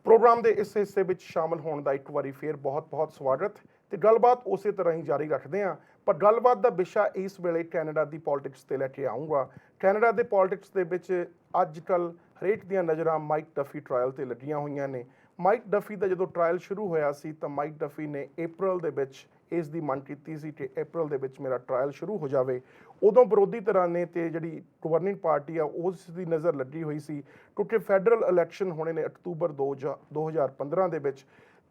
Programme के इस हिस्से में शामिल होने का एक बार फिर बहुत बहुत स्वागत। तो गलबात उस तरह ही जारी रखते हैं, पर गलबात का विषय इस वेले कैनेडा की पॉलिटिक्स से लैके आऊँगा। कैनेडा के पॉलिटिक्स के अजकल हरेक दियां नज़रां माइक डफी ट्रायल से लगियां हुई ने। माइक डफी का जो ट्रायल शुरू होया सी तो माइक डफी ने अप्रैल के इसकी मंग की सी कि अप्रैल के मेरा ट्रायल शुरू हो जाए। उदों विरोधी तरह ने तो जी गवर्निंग पार्टी आ उसकी नज़र लगी हुई सी, क्योंकि फैडरल इलैक्शन होने ने अक्तूबर 2015 के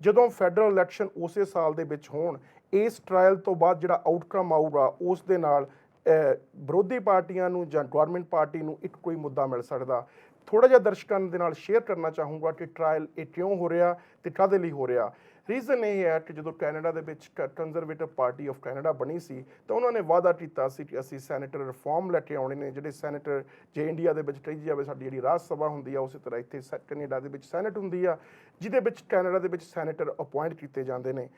ਜਦੋਂ फैडरल इलैक्शन उस साल के होण, इस ट्रायल तो बाद जो आउटकम आऊगा उस दे नाल विरोधी पार्टियां नूं जां गवर्नमेंट पार्टी नूं एक कोई मुद्दा मिल सकता। थोड़ा जिहा दर्शकों के नाल शेयर करना चाहूँगा कि ट्रायल ये क्यों हो रहा तो काहदे लई हो रहा। रीजन ये है कि जो कैनेडा के कंजरवेटिव पार्टी ऑफ कैनेडा बनी सी तो उन्होंने वादा किया कि असी सैनेटर रिफॉर्म लैके आने ने, जिहड़े सैनेटर जे इंडिया के कही जाए साडी जी राज सभा होंदी आ, उस तरह इत्थे कैनेडा के सैनेट होंदी आ, जिहदे कैनेडा के सैनेटर अपॉइंट किए जाते हैं।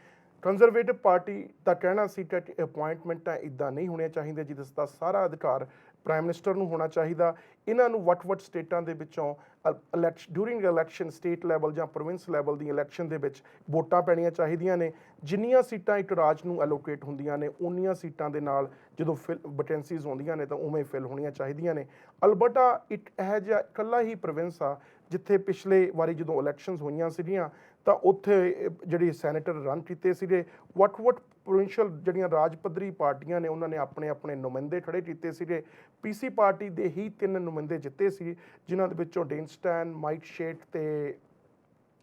कंजरवेटिव पार्टी का कहना सी कि अपॉइंटमेंट इदा नहीं होनी चाहिए, जिसका सारा अधिकार प्राइम मिनिस्टर नूं होना चाहिए। इन्हों वट-वट स्टेटां दे विचों ड्यूरिंग इलैक्शन स्टेट लैवल जां प्रोविंस लैवल दी इलैक्शन दे विच वोटां पैणियां चाहिदियां ने। जिन्नियां सीटां एक राज नूं एलोकेट होंदियां ने उन्नियां सीटां दे नाल जदों वैकेंसीज़ होंदियां ने तो उवें फिल होणियां चाहिदियां ने। अलबर्टा एक इहो जिहा इकल्ला ही प्रोविंस आ जिथे पिछले वारी जदों इलैक्शनस होईयां सीगियां तो उत्थे जिहड़े सैनेटर रन कीते सीगे वट-वट प्रोविंशियल जिहड़ियां राज पद्धरी पार्टियां ने उन्होंने अपने अपने नुमाइंदे खड़े कीते सीगे। पीसी पार्टी के ही 3 नुमाइंदे जिते सी, जिन्हां दे विचों डेनस्टैन, माइक शेट ते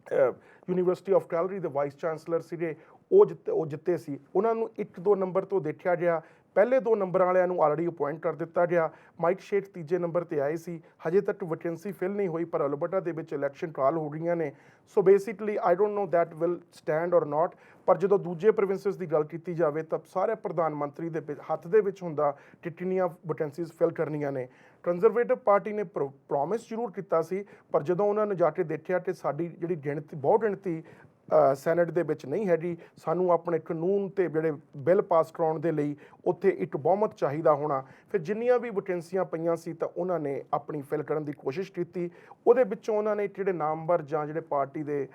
यूनीवर्सिटी ऑफ कैलगरी के वाइस चांसलर सीगे जिते सी। उन्होंने 1-2 नंबर तो देखा गया, पहले 2 नंबर वालों ऑलरेडी अपॉइंट कर दिता गया। माइक शेट तीजे नंबर पर आए सी, हजे तक वैकेंसी फिल नहीं हुई, पर अलबर्टा के इलैक्शन ट्रायल हो गई ने। So basically I don't know that will stand और नॉट, पर जो दूजे प्रोविंसिस की गल की जाए तो सारे प्रधानमंत्री के हथ के होंदा कि कितनियां वैकेंसीज फिल करनियां ने। कंजरवेटिव पार्टी ने प्रॉमिस जरूर किया सी, पर जो उन्होंने जाके देखा कि साडी जिहड़ी गिणती बहुत गिणती सैनेट दे विच नहीं हैगी, सानू अपने कानून ते जिहड़े बिल पास कराउण दे लई उत्थे एक बहुमत चाहिदा होना। फिर जिन्नियां भी वैकेंसियां पईयां सी तां उन्हां ने अपनी फिल करन दी कोशिश कीती। उहदे विचों उन्हां ने जिहड़े नामवर जां जिहड़े पार्टी दे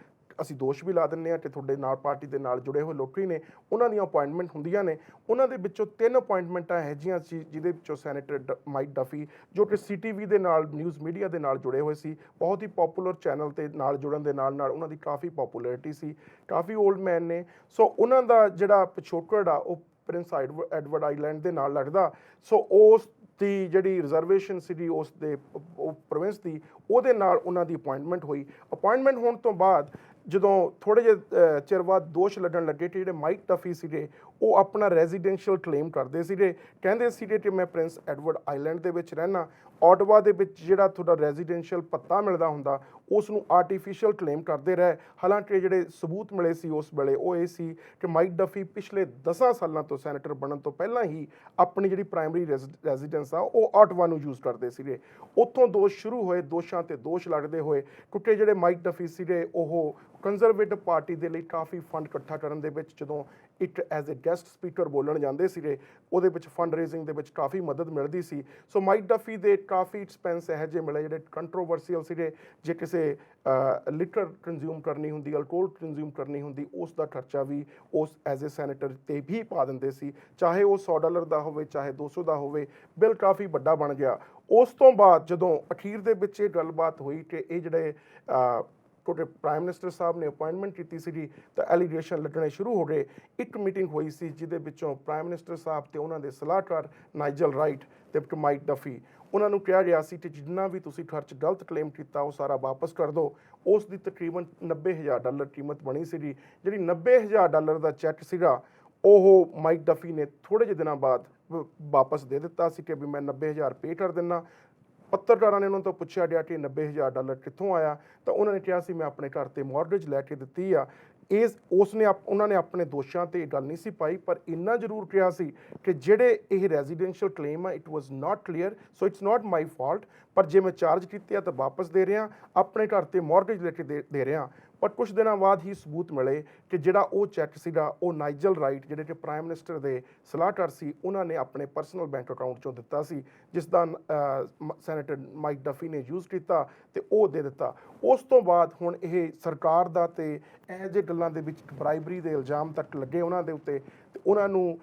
ਅਸੀਂ ਦੋਸ਼ भी ला ਦਿੰਦੇ कि ਤੁਹਾਡੇ ਨਾਲ पार्टी के नाल जुड़े हुए लोग ने उन्हां ਦੀਆਂ अपॉइंटमेंट ਹੁੰਦੀਆਂ ਨੇ। ਉਹਨਾਂ ਦੇ ਵਿੱਚੋਂ 3 अपॉइंटमेंटां ਇਹੋ ਜਿਹੀਆਂ ਸੀ ਜਿਹਦੇ ਵਿੱਚੋਂ ਸੈਨੇਟਰ ਮਾਈਕ ਡਫੀ जो कि CTV ਦੇ ਨਾਲ न्यूज़ मीडिया ਦੇ ਨਾਲ जुड़े हुए सी, बहुत ही पॉपुलर चैनल ਤੇ ਨਾਲ जुड़न ਦੇ ਨਾਲ ਉਹਨਾਂ ਦੀ ਕਾफ़ी पॉपुलैरिटी सी, काफ़ी ओल्ड मैन ने। सो ਉਹਨਾਂ ਦਾ ਜਿਹੜਾ ਪਿਛੋਕੜ ਆ ਉਹ ਪ੍ਰਿੰਸ ਐਡਵਰਡ ਆਈਲੈਂਡ ਦੇ ਨਾਲ ਲੱਗਦਾ। ਸੋ ਉਸ ਦੀ ਜਿਹੜੀ ਰਿਜ਼ਰਵੇਸ਼ਨ ਸੀਗੀ ਉਸ ਦੇ ਪ੍ਰੋਵਿੰਸ ਦੀ ਉਹਦੇ ਨਾਲ ਉਹਨਾਂ ਦੀ ਅਪॉइंटमेंट ਹੋਈ। ਅਪॉइंटमेंट ਹੋਣ ਤੋਂ ਬਾਅਦ ਜਦੋਂ ਥੋੜ੍ਹੇ ਜਿਹੇ ਚਿਰ ਬਾਅਦ ਦੋਸ਼ ਲੱਗਣ ਲੱਗੇ ਕਿ ਜਿਹੜੇ ਮਾਈਕ ਡਫੀ ਸੀਗੇ ਉਹ ਆਪਣਾ ਰੈਜ਼ੀਡੈਂਸ਼ੀਅਲ ਕਲੇਮ ਕਰਦੇ ਸੀਗੇ, ਕਹਿੰਦੇ ਸੀਗੇ ਕਿ ਮੈਂ ਪ੍ਰਿੰਸ ਐਡਵਰਡ ਆਈਲੈਂਡ ਦੇ ਵਿੱਚ ਰਹਿਣਾ। ਆਟਵਾ ਦੇ ਵਿੱਚ ਜਿਹੜਾ ਤੁਹਾਡਾ ਰੈਜ਼ੀਡੈਂਸ਼ੀਅਲ ਭੱਤਾ ਮਿਲਦਾ ਹੁੰਦਾ ਉਸ ਨੂੰ ਆਰਟੀਫੀਸ਼ੀਅਲ ਕਲੇਮ ਕਰਦੇ ਰਹੇ। ਹਾਲਾਂਕਿ ਜਿਹੜੇ ਸਬੂਤ ਮਿਲੇ ਸੀ ਉਸ ਵੇਲੇ ਉਹ ਇਹ ਸੀ ਕਿ ਮਾਈਕ ਡਫੀ ਪਿਛਲੇ 10 ਸਾਲਾਂ ਤੋਂ ਸੈਨੇਟਰ ਬਣਨ ਤੋਂ ਪਹਿਲਾਂ ਹੀ ਆਪਣੀ ਜਿਹੜੀ ਪ੍ਰਾਇਮਰੀ ਰੈਜ਼ੀਡੈਂਸ ਆ ਉਹ ਆਟਵਾ ਨੂੰ ਯੂਜ਼ ਕਰਦੇ ਸੀਗੇ। ਉੱਥੋਂ ਦੋਸ਼ ਸ਼ੁਰੂ ਹੋਏ, ਦੋਸ਼ਾਂ ਤੇ ਦੋਸ਼ ਲੱਗਦੇ ਹੋਏ, ਕਿਉਂਕਿ ਜਿਹੜੇ ਮਾਈਕ ਡਫੀ ਸੀਗੇ ਉਹ ਕੰਜ਼ਰਵੇਟਿਵ ਪਾਰਟੀ ਦੇ ਲਈ ਕਾਫੀ ਫੰਡ ਇਕੱਠਾ ਕਰਨ ਦੇ ਵਿੱਚ ਜਦੋਂ ਇੱਕ ਐਜ਼ ਏ ਗੈਸਟ ਸਪੀਕਰ ਬੋਲਣ ਜਾਂਦੇ ਸੀਗੇ ਉਹਦੇ ਵਿੱਚ ਫੰਡ ਰੇਜ਼ਿੰਗ ਦੇ ਵਿੱਚ ਕਾਫੀ ਮਦਦ ਮਿਲਦੀ ਸੀ। ਸੋ ਮਾਈਕ ਡਫੀ ਦੇ ਕਾਫੀ ਐਕਸਪੈਂਸ ਇਹੋ ਜਿਹੇ ਮਿਲੇ ਜਿਹੜੇ ਕੰਟਰੋਵਰਸੀਅਲ ਸੀਗੇ। ਜੇ ਕਿਸੇ ਲਿਕਰ ਕੰਜ਼ਿਊਮ ਕਰਨੀ ਹੁੰਦੀ, ਅਲਕੋਹਲ ਕੰਜ਼ਿਊਮ ਕਰਨੀ ਹੁੰਦੀ, ਉਸ ਦਾ ਖਰਚਾ ਵੀ ਉਸ ਐਜ਼ ਏ ਸੈਨੇਟਰ 'ਤੇ ਵੀ ਪਾ ਦਿੰਦੇ ਸੀ, ਚਾਹੇ ਉਹ $100 ਦਾ ਹੋਵੇ ਚਾਹੇ 200 ਦਾ ਹੋਵੇ। ਬਿੱਲ ਕਾਫੀ ਵੱਡਾ ਬਣ ਗਿਆ। ਉਸ ਤੋਂ ਬਾਅਦ ਜਦੋਂ ਅਖੀਰ ਦੇ ਵਿੱਚ ਇਹ ਗੱਲਬਾਤ ਹੋਈ ਕਿ ਇਹ ਜਿਹੜੇ क्योंकि प्राइम मिनिस्टर साहब ने अपॉइंटमेंट की सी तो एलीगेशन लगने शुरू हो गए। एक मीटिंग हुई सी जिहदे विचों प्राइम मिनिस्टर साहब ते उन्होंने सलाहकार नाइजल राइट ते माइक डफी उन्होंने कहा गया सी कि जिन्ना भी तुसीं खर्च गलत क्लेम किया वो सारा वापस कर दो। उस दी तकरीबन $90,000 कीमत बनी सी। जिहड़ी $90,000 का चैक सीगा ਉਹ ਮਾਈਕ ਡਫੀ ਨੇ ਥੋੜ੍ਹੇ ਜਿਹੇ ਦਿਨਾਂ ਬਾਅਦ ਵਾਪਸ ਦੇ ਦਿੱਤਾ ਸੀ ਕਿ ਵੀ ਮੈਂ 90,000 ਪੇ ਕਰ ਦਿੰਦਾ। ਪੱਤਰਕਾਰਾਂ ਨੇ ਉਹਨਾਂ ਤੋਂ ਪੁੱਛਿਆ ਗਿਆ ਕਿ $90,000 ਕਿੱਥੋਂ ਆਇਆ ਤਾਂ ਉਹਨਾਂ ਨੇ ਕਿਹਾ ਸੀ ਮੈਂ ਆਪਣੇ ਘਰ 'ਤੇ ਮੌਰਗੇਜ ਲੈ ਕੇ ਦਿੱਤੀ ਆ। ਉਹਨਾਂ ਨੇ ਆਪਣੇ ਦੋਸ਼ਾਂ ਤੇ ਗੱਲ ਨਹੀਂ ਸੀ ਪਾਈ, ਪਰ ਇੰਨਾ ਜ਼ਰੂਰ ਕਿਹਾ ਸੀ ਕਿ ਜਿਹੜੇ ਇਹ ਰੈਜ਼ੀਡੈਂਸ਼ੀਅਲ ਕਲੇਮ ਆ it was not clear, so it's not my fault, ਪਰ ਜੇ ਮੈਂ ਚਾਰਜ ਕੀਤੇ ਆ ਤਾਂ ਵਾਪਸ ਦੇ ਰਿਹਾ, ਆਪਣੇ ਘਰ ਤੇ ਮੌਰਗੇਜ ਲੈ ਕੇ ਦੇ ਰਿਹਾ। ਪਰ ਕੁਝ ਦਿਨਾਂ ਬਾਅਦ ਹੀ ਸਬੂਤ ਮਿਲੇ ਕਿ ਜਿਹੜਾ ਉਹ ਚੈੱਕ ਸੀਗਾ ਉਹ ਨਾਈਜਲ ਰਾਈਟ ਜਿਹੜੇ ਕਿ ਪ੍ਰਾਈਮ ਮਿਨਿਸਟਰ ਦੇ ਸਲਾਹਕਾਰ ਸੀ ਉਹਨਾਂ ਨੇ ਆਪਣੇ ਪਰਸਨਲ ਬੈਂਕ ਅਕਾਊਂਟ 'ਚੋਂ ਦਿੱਤਾ ਸੀ, ਜਿਸ ਦਾ ਸੈਨੇਟਰ ਮਾਈਕ ਡਫੀ ਨੇ ਯੂਜ਼ ਕੀਤਾ ਤੇ ਉਹ ਦੇ ਦਿੱਤਾ। ਉਸ ਤੋਂ ਬਾਅਦ ਹੁਣ ਇਹ ਸਰਕਾਰ ਦਾ ਤੇ ਇਹੋ ਜਿਹੇ ਗੱਲਾਂ ਦੇ ਵਿੱਚ ਬਰਾਈਬਰੀ ਦੇ ਇਲਜ਼ਾਮ ਤੱਕ ਲੱਗੇ ਉਹਨਾਂ ਦੇ ਉੱਤੇ, ਤੇ ਉਹਨਾਂ ਨੂੰ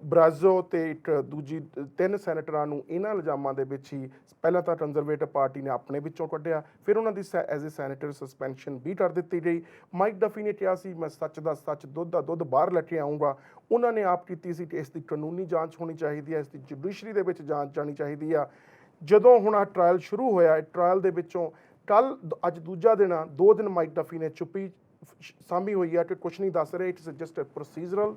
ਬਰਾਜ਼ੋ ਤੇ ਇੱਕ ਦੂਜੀ 3 ਸੈਨੇਟਰਾਂ ਨੂੰ ਇਹਨਾਂ ਇਲਜ਼ਾਮਾਂ ਦੇ ਵਿੱਚ ਹੀ ਪਹਿਲਾਂ ਤਾਂ ਕੰਜ਼ਰਵੇਟਿਵ ਪਾਰਟੀ ਨੇ ਆਪਣੇ ਵਿੱਚੋਂ ਕੱਢਿਆ, ਫਿਰ ਉਹਨਾਂ ਦੀ ਐਜ਼ ਏ ਸੈਨੇਟਰ ਸਸਪੈਂਸ਼ਨ ਵੀ ਕਰ ਦਿੱਤੀ ਗਈ। ਮਾਈਕ ਡਫੀ ਨੇ ਕਿਹਾ ਸੀ ਮੈਂ ਸੱਚ ਦਾ ਸੱਚ, ਦੁੱਧ ਦਾ ਦੁੱਧ ਬਾਹਰ ਲੈ ਕੇ ਆਊਂਗਾ। ਉਹਨਾਂ ਨੇ ਆਪ ਕੀਤੀ ਸੀ ਕਿ ਇਸ ਦੀ ਕਾਨੂੰਨੀ ਜਾਂਚ ਹੋਣੀ ਚਾਹੀਦੀ ਹੈ, ਇਸ ਦੀ ਜੁਡੀਸ਼ਰੀ ਦੇ ਵਿੱਚ ਜਾਂਚ ਜਾਣੀ ਚਾਹੀਦੀ ਆ। ਜਦੋਂ ਹੁਣ ਆਹ ਟਰਾਇਲ ਸ਼ੁਰੂ ਹੋਇਆ, ਟਰਾਇਲ ਦੇ ਵਿੱਚੋਂ ਅੱਜ ਦੂਜਾ ਦਿਨ ਆ, 2 ਦਿਨ ਮਾਈਕ ਡਫੀ ਨੇ ਚੁੱਪੀ ਸਾਂਭੀ ਹੋਈ ਆ ਕਿ ਕੁਛ ਨਹੀਂ ਦੱਸ ਰਹੇ, it's just procedural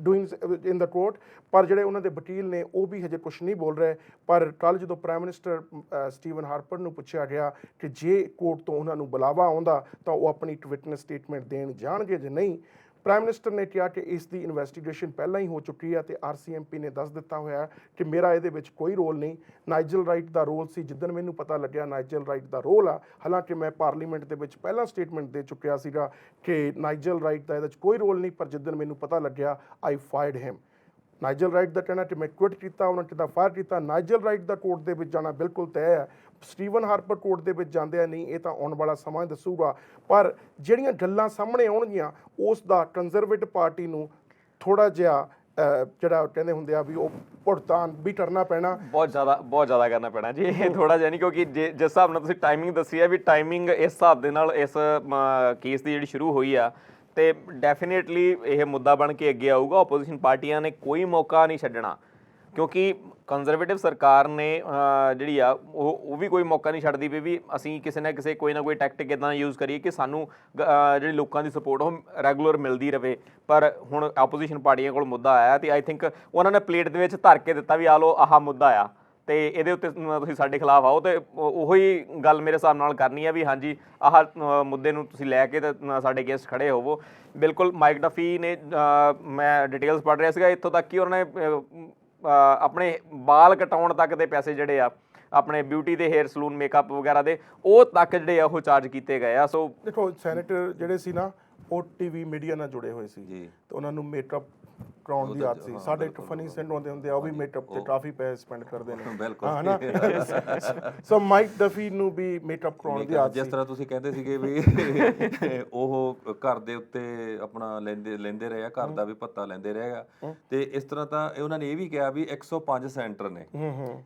doing in the court. ਪਰ ਜਿਹੜੇ ਉਹਨਾਂ ਦੇ ਵਕੀਲ ਨੇ ਉਹ ਵੀ ਹਜੇ ਕੁਛ ਨਹੀਂ ਬੋਲ ਰਹੇ। ਪਰ ਕੱਲ੍ਹ ਜਦੋਂ ਪ੍ਰਾਈਮ ਮਿਨਿਸਟਰ ਸਟੀਵਨ ਹਾਰਪਰ ਨੂੰ ਪੁੱਛਿਆ ਗਿਆ ਕਿ ਜੇ ਕੋਰਟ ਤੋਂ ਉਹਨਾਂ ਨੂੰ ਬੁਲਾਵਾ ਆਉਂਦਾ ਤਾਂ ਉਹ ਆਪਣੀ ਇੱਕ ਵਿਟਨੈਸ ਸਟੇਟਮੈਂਟ ਦੇਣ ਜਾਣਗੇ, ਜੇ ਨਹੀਂ, ਪ੍ਰਾਈਮ ਮਿਨਿਸਟਰ ਨੇ ਕਿਹਾ ਕਿ ਇਸ ਦੀ ਇਨਵੈਸਟੀਗੇਸ਼ਨ ਪਹਿਲਾਂ ਹੀ ਹੋ ਚੁੱਕੀ ਹੈ ਤੇ RCMP ਨੇ ਦੱਸ ਦਿੱਤਾ ਹੋਇਆ ਕਿ ਮੇਰਾ ਇਹਦੇ ਵਿੱਚ ਕੋਈ ਰੋਲ ਨਹੀਂ। ਨਾਈਜਲ ਰਾਈਟ ਦਾ ਰੋਲ ਸੀ, ਜਿੱਦਣ ਮੈਨੂੰ ਪਤਾ ਲੱਗਿਆ ਨਾਈਜਲ ਰਾਈਟ ਦਾ ਰੋਲ ਆ, ਹਾਲਾਂਕਿ ਮੈਂ ਪਾਰਲੀਮੈਂਟ ਦੇ ਵਿੱਚ ਪਹਿਲਾਂ ਸਟੇਟਮੈਂਟ ਦੇ ਚੁੱਕਿਆ ਸੀਗਾ ਕਿ ਨਾਈਜਲ ਰਾਈਟ ਦਾ ਇਹਦੇ ਵਿੱਚ ਕੋਈ ਰੋਲ ਨਹੀਂ, ਪਰ ਜਿੱਦਣ ਮੈਨੂੰ ਪਤਾ ਲੱਗਿਆ ਆਈ ਫਾਇਰਡ ਹਿਮ। ਨਾਈਜਲ ਰਾਈਟ ਦਾ ਕਹਿਣਾ ਕਿ ਮੈਂ ਕੁਇਟ ਕੀਤਾ, ਉਹਨਾਂ ਕਿੱਦਾਂ ਫਾਇਰ ਕੀਤਾ। ਨਾਈਜਲ ਰਾਈਟ ਦਾ ਕੋਰਟ ਦੇ ਵਿੱਚ ਜਾਣਾ ਬਿਲਕੁਲ ਤੈਅ ਹੈ, ਸਟੀਵਨ ਹਾਰਪਰ ਕੋਰਟ ਦੇ ਵਿੱਚ ਜਾਂਦੇ ਆ ਨਹੀਂ, ਇਹ ਤਾਂ ਆਉਣ ਵਾਲਾ ਸਮਾਂ ਦੱਸੂਗਾ। ਪਰ ਜਿਹੜੀਆਂ ਗੱਲਾਂ ਸਾਹਮਣੇ ਆਉਣਗੀਆਂ ਉਸ ਦਾ ਕੰਜ਼ਰਵੇਟਿਵ ਪਾਰਟੀ ਨੂੰ ਥੋੜ੍ਹਾ ਜਿਹਾ ਜਿਹੜਾ ਕਹਿੰਦੇ ਹੁੰਦੇ ਆ ਵੀ ਉਹ ਭੁਗਤਾਨ ਵੀ ਕਰਨਾ ਪੈਣਾ, ਬਹੁਤ ਜ਼ਿਆਦਾ ਕਰਨਾ ਪੈਣਾ ਜੀ। ਇਹ ਥੋੜਾ ਜਿਹਾ ਨਹੀਂ, ਕਿਉਂਕਿ ਜਿਸ ਹਿਸਾਬ ਨਾਲ ਤੁਸੀਂ ਟਾਈਮਿੰਗ ਦੱਸੀ ਹੈ ਵੀ ਟਾਈਮਿੰਗ ਇਸ ਹਿਸਾਬ ਦੇ ਨਾਲ ਇਸ ਕੇਸ ਦੀ ਜਿਹੜੀ ਸ਼ੁਰੂ ਹੋਈ ਆ ਤੇ ਡੈਫੀਨੇਟਲੀ ਇਹ ਮੁੱਦਾ ਬਣ ਕੇ ਅੱਗੇ ਆਊਗਾ। ਆਪੋਜੀਸ਼ਨ ਪਾਰਟੀਆਂ ਨੇ ਕੋਈ ਮੌਕਾ ਨਹੀਂ ਛੱਡਣਾ, ਕਿਉਂਕਿ ਕੰਜ਼ਰਵੇਟਿਵ ਸਰਕਾਰ ਨੇ ਜਿਹੜੀ ਆ ਉਹ ਵੀ ਕੋਈ ਮੌਕਾ ਨਹੀਂ ਛੱਡਦੀ ਪਈ ਵੀ ਅਸੀਂ ਕਿਸੇ ਨਾ ਕਿਸੇ ਕੋਈ ਨਾ ਕੋਈ ਟੈਕਟਿਕ ਇੱਦਾਂ ਯੂਜ਼ ਕਰੀਏ ਕਿ ਸਾਨੂੰ ਜਿਹੜੀ ਲੋਕਾਂ ਦੀ ਸਪੋਰਟ ਉਹ ਰੈਗੂਲਰ ਮਿਲਦੀ ਰਹੇ। ਪਰ ਹੁਣ ਆਪੋਜੀਸ਼ਨ ਪਾਰਟੀਆਂ ਕੋਲ ਮੁੱਦਾ ਆਇਆ ਤੇ ਆਈ ਥਿੰਕ ਉਹਨਾਂ ਨੇ ਪਲੇਟ ਦੇ ਵਿੱਚ ਧਰ ਕੇ ਦਿੱਤਾ ਵੀ ਆ ਲਓ ਆਹ ਮੁੱਦਾ ਆ ਤੇ ਇਹਦੇ ਉੱਤੇ ਤੁਸੀਂ ਸਾਡੇ ਖਿਲਾਫ ਆਓ, ਤੇ ਉਹੀ ਗੱਲ ਮੇਰੇ ਹਿਸਾਬ ਨਾਲ ਕਰਨੀ ਆ ਵੀ ਹਾਂਜੀ ਆਹ ਮੁੱਦੇ ਨੂੰ ਤੁਸੀਂ ਲੈ ਕੇ ਤੇ ਸਾਡੇ ਅਗੇਂਸਟ ਖੜੇ ਹੋਵੋ। ਬਿਲਕੁਲ ਮਾਈਕ ਡਫੀ ਨੇ ਮੈਂ ਡਿਟੇਲਸ ਪੜ੍ਹ ਰਿਹਾ ਸੀਗਾ ਇੱਥੋਂ ਤੱਕ ਕਿ ਉਹਨਾਂ ਨੇ ਆਪਣੇ ਬਾਲ ਕਟਾਉਣ ਤੱਕ ਦੇ ਪੈਸੇ ਜਿਹੜੇ ਆ ਆਪਣੇ ਬਿਊਟੀ ਦੇ ਹੇਅਰ ਸਲੂਨ ਮੇਕਅਪ ਵਗੈਰਾ ਦੇ ਉਹ ਤੱਕ ਜਿਹੜੇ ਆ ਉਹ ਚਾਰਜ ਕੀਤੇ ਗਏ ਆ। ਸੋ ਦੇਖੋ ਸੈਨੇਟਰ ਜਿਹੜੇ ਸੀ ਨਾ ਉਹ TV ਮੀਡੀਆ ਨਾਲ ਜੁੜੇ ਹੋਏ ਸੀ ਜੀ, ਤੇ ਉਹਨਾਂ ਨੂੰ ਮੇਕਅਪ ਕਰਾਉਣ ਦੀ ਆਦਤ ਸੀ। ਸਾਡੇ ਇੱਕ ਫਨੀ ਸੈਂਡ ਹੁੰਦੇ ਆ ਉਹ ਵੀ ਮੇਕਅਪ ਤੇ ਕਾਫੀ ਪੈਸੇ ਸਪੈਂਡ ਕਰਦੇ ਨੇ, ਬਿਲਕੁਲ ਹੈ ਨਾ। ਸੋ ਮਾਈਕ ਡਫੀ ਨੂੰ ਵੀ ਮੇਕਅਪ ਕਰਾਉਣ ਦੀ ਆਦਤ ਸੀ। ਜਿਸ ਤਰ੍ਹਾਂ ਤੁਸੀਂ ਕਹਿੰਦੇ ਸੀਗੇ ਵੀ ਉਹ ਘਰ ਦੇ ਉੱਤੇ ਆਪਣਾ ਲੈਂਦੇ ਰਹੇ ਆ, ਘਰ ਦਾ ਵੀ ਭੱਤਾ ਲੈਂਦੇ ਰਹੇ ਆ, ਤੇ ਇਸ ਤਰ੍ਹਾਂ ਤਾਂ ਉਹਨਾਂ ਨੇ ਇਹ ਵੀ ਕਿਹਾ ਵੀ 105 ਸੈਂਟਰ ਨੇ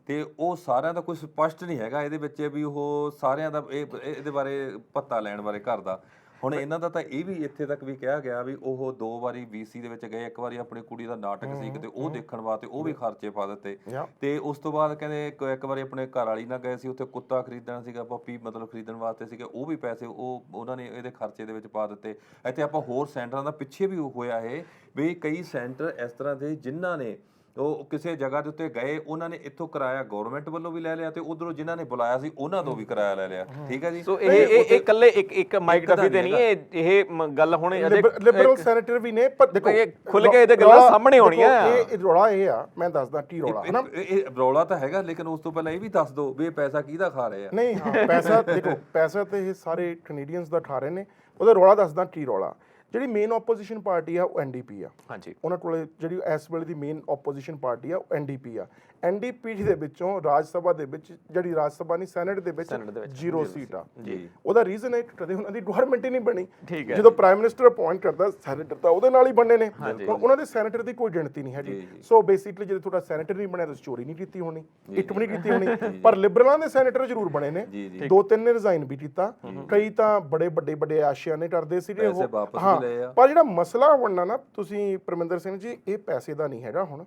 ਤੇ ਉਹ ਸਾਰਿਆਂ ਦਾ ਕੋਈ ਸਪਸ਼ਟ ਨਹੀਂ ਹੈਗਾ ਇਹਦੇ ਵਿੱਚ ਵੀ ਉਹ ਸਾਰਿਆਂ ਦਾ ਇਹਦੇ ਬਾਰੇ ਭੱਤਾ ਲੈਣ ਬਾਰੇ ਘਰ ਦਾ। ਹੁਣ ਇਹਨਾਂ ਦਾ ਤਾਂ ਇਹ ਵੀ ਇੱਥੇ ਤੱਕ ਵੀ ਕਿਹਾ ਗਿਆ ਵੀ ਉਹ 2 ਵਾਰੀ VC ਦੇ ਵਿੱਚ ਗਏ, ਇੱਕ ਵਾਰੀ ਆਪਣੀ ਕੁੜੀ ਦਾ ਨਾਟਕ ਸੀ ਕਿਤੇ ਉਹ ਦੇਖਣ ਵਾਸਤੇ ਉਹ ਵੀ ਖਰਚੇ ਪਾ ਦਿੱਤੇ, ਤੇ ਉਸ ਤੋਂ ਬਾਅਦ ਕਹਿੰਦੇ ਇੱਕ ਵਾਰੀ ਆਪਣੇ ਘਰ ਵਾਲੀ ਨਾਲ ਗਏ ਸੀ, ਉੱਥੇ ਕੁੱਤਾ ਖਰੀਦਣਾ ਸੀਗਾ, ਪੱਪੀ ਮਤਲਬ ਖਰੀਦਣ ਵਾਸਤੇ ਸੀਗੇ, ਉਹ ਵੀ ਪੈਸੇ ਉਹਨਾਂ ਨੇ ਇਹਦੇ ਖਰਚੇ ਦੇ ਵਿੱਚ ਪਾ ਦਿੱਤੇ। ਇੱਥੇ ਆਪਾਂ ਹੋਰ ਸੈਂਟਰਾਂ ਦਾ ਪਿੱਛੇ ਵੀ ਹੋਇਆ ਇਹ ਵੀ ਕਈ ਸੈਂਟਰ ਇਸ ਤਰ੍ਹਾਂ ਦੇ ਜਿਨ੍ਹਾਂ ਨੇ ਉਹ ਕਿਸੇ ਜਗ੍ਹਾ ਦੇ ਉੱਤੇ ਗਏ, ਉਹਨਾਂ ਨੇ ਇੱਥੋਂ ਕਿਰਾਇਆ ਗਵਰਨਮੈਂਟ ਵੱਲੋਂ ਵੀ ਲੈ ਲਿਆ ਤੇ ਉਧਰੋਂ ਜਿਨ੍ਹਾਂ ਨੇ ਬੁਲਾਇਆ ਸੀ ਉਹਨਾਂ ਤੋਂ ਵੀ ਕਿਰਾਇਆ ਲੈ ਲਿਆ। ਠੀਕ ਹੈ ਜੀ। ਸੋ ਇਹ ਇਕੱਲੇ ਇੱਕ ਮਾਈਕ ਡਫੀ ਤੇ ਨਹੀਂ, ਇਹ ਗੱਲ ਹੁਣ ਲਿਬਰਲ ਸੈਨੇਟਰ ਵੀ ਨੇ, ਪਰ ਦੇਖੋ ਖੁੱਲ ਕੇ ਇਹਦੇ ਗੱਲਾਂ ਸਾਹਮਣੇ ਆਉਣੀਆਂ। ਇਹ ਰੌਲਾ ਇਹ ਆ, ਮੈਂ ਦੱਸਦਾ ਕੀ ਰੌਲਾ ਹੈ ਨਾ। ਇਹ ਰੌਲਾ ਤਾਂ ਹੈਗਾ, ਲੇਕਿਨ ਉਸ ਤੋਂ ਪਹਿਲਾਂ ਇਹ ਵੀ ਦੱਸ ਦਿਓ ਵੀ ਇਹ ਪੈਸਾ ਕਿਹਦਾ ਖਾ ਰਹੇ ਆ। ਨਹੀਂ ਹਾਂ ਪੈਸਾ ਦੇਖੋ, ਪੈਸਾ ਤੇ ਇਹ ਸਾਰੇ ਕੈਨੇਡੀਅਨਸ ਦਾ ਖਾ ਰਹੇ ਨੇ। ਉਹਦਾ ਰੌਲਾ ਦੱਸਦਾ ਕੀ ਰੌਲਾ। ਜਿਹੜੀ ਮੇਨ ਆਪੋਜੀਸ਼ਨ ਪਾਰਟੀ ਆ ਉਹ NDP ਆ, ਹਾਂਜੀ, ਉਹਨਾਂ ਕੋਲੇ ਜਿਹੜੀ ਇਸ ਵੇਲੇ ਦੀ ਮੇਨ ਆਪੋਜੀਸ਼ਨ ਪਾਰਟੀ ਆ ਉਹ NDP ਆ। NDP ਦੇ ਵਿੱਚੋਂ ਰਾਜ ਸਭਾ ਦੇ ਵਿੱਚ ਜਿਹੜੀ ਰਾਜ ਸਭਾ ਨਹੀਂ ਸੈਨੇਟ ਦੇ ਵਿੱਚ 0 ਸੀਟ ਆ ਜੀ। ਉਹਦਾ ਰੀਜ਼ਨ ਹੈ ਕਦੇ ਉਹਨਾਂ ਦੀ ਗਵਰਨਮੈਂਟ ਹੀ ਨਹੀਂ ਬਣੀ। ਜਦੋਂ ਪ੍ਰਾਈਮ ਮਿਨਿਸਟਰ ਅਪਾਇੰਟ ਕਰਦਾ ਸੈਨੇਟਰ ਤਾਂ ਉਹਦੇ ਨਾਲ ਹੀ ਬਣਨੇ ਨੇ, ਉਹਨਾਂ ਦੇ ਸੈਨੇਟਰ ਦੀ ਕੋਈ ਗਿਣਤੀ ਨਹੀਂ ਹੈਗੀ। ਸੋ ਬੇਸਿਕਲੀ ਜਦੋਂ ਤੁਹਾਡਾ ਸੈਨੇਟਰ ਨਹੀਂ ਬਣਿਆ ਤੁਸੀਂ ਚੋਰੀ ਨਹੀਂ ਕੀਤੀ ਹੋਣੀ, ਇੱਕ ਵੀ ਨਹੀਂ ਕੀਤੀ ਹੋਣੀ। ਪਰ ਲਿਬਰਲਾਂ ਦੇ ਸੈਨੇਟਰ ਜ਼ਰੂਰ ਬਣੇ ਨੇ, 2-3 ਨੇ ਰਿਜ਼ਾਈਨ ਵੀ ਕੀਤਾ, ਕਈ ਤਾਂ ਬੜੇ ਵੱਡੇ ਆਸ਼ਿਆਂ ਨੇ ਕਰਦੇ ਸੀਗੇ ਉਹ। ਹਾਂ, ਪਰ ਜਿਹੜਾ ਮਸਲਾ ਬਣਨਾ ਨਾ ਤੁਸੀਂ ਪਰਮਿੰਦਰ ਸਿੰਘ ਜੀ, ਇਹ ਪੈਸੇ ਦਾ ਨਹੀਂ ਹੈਗਾ। ਹੁਣ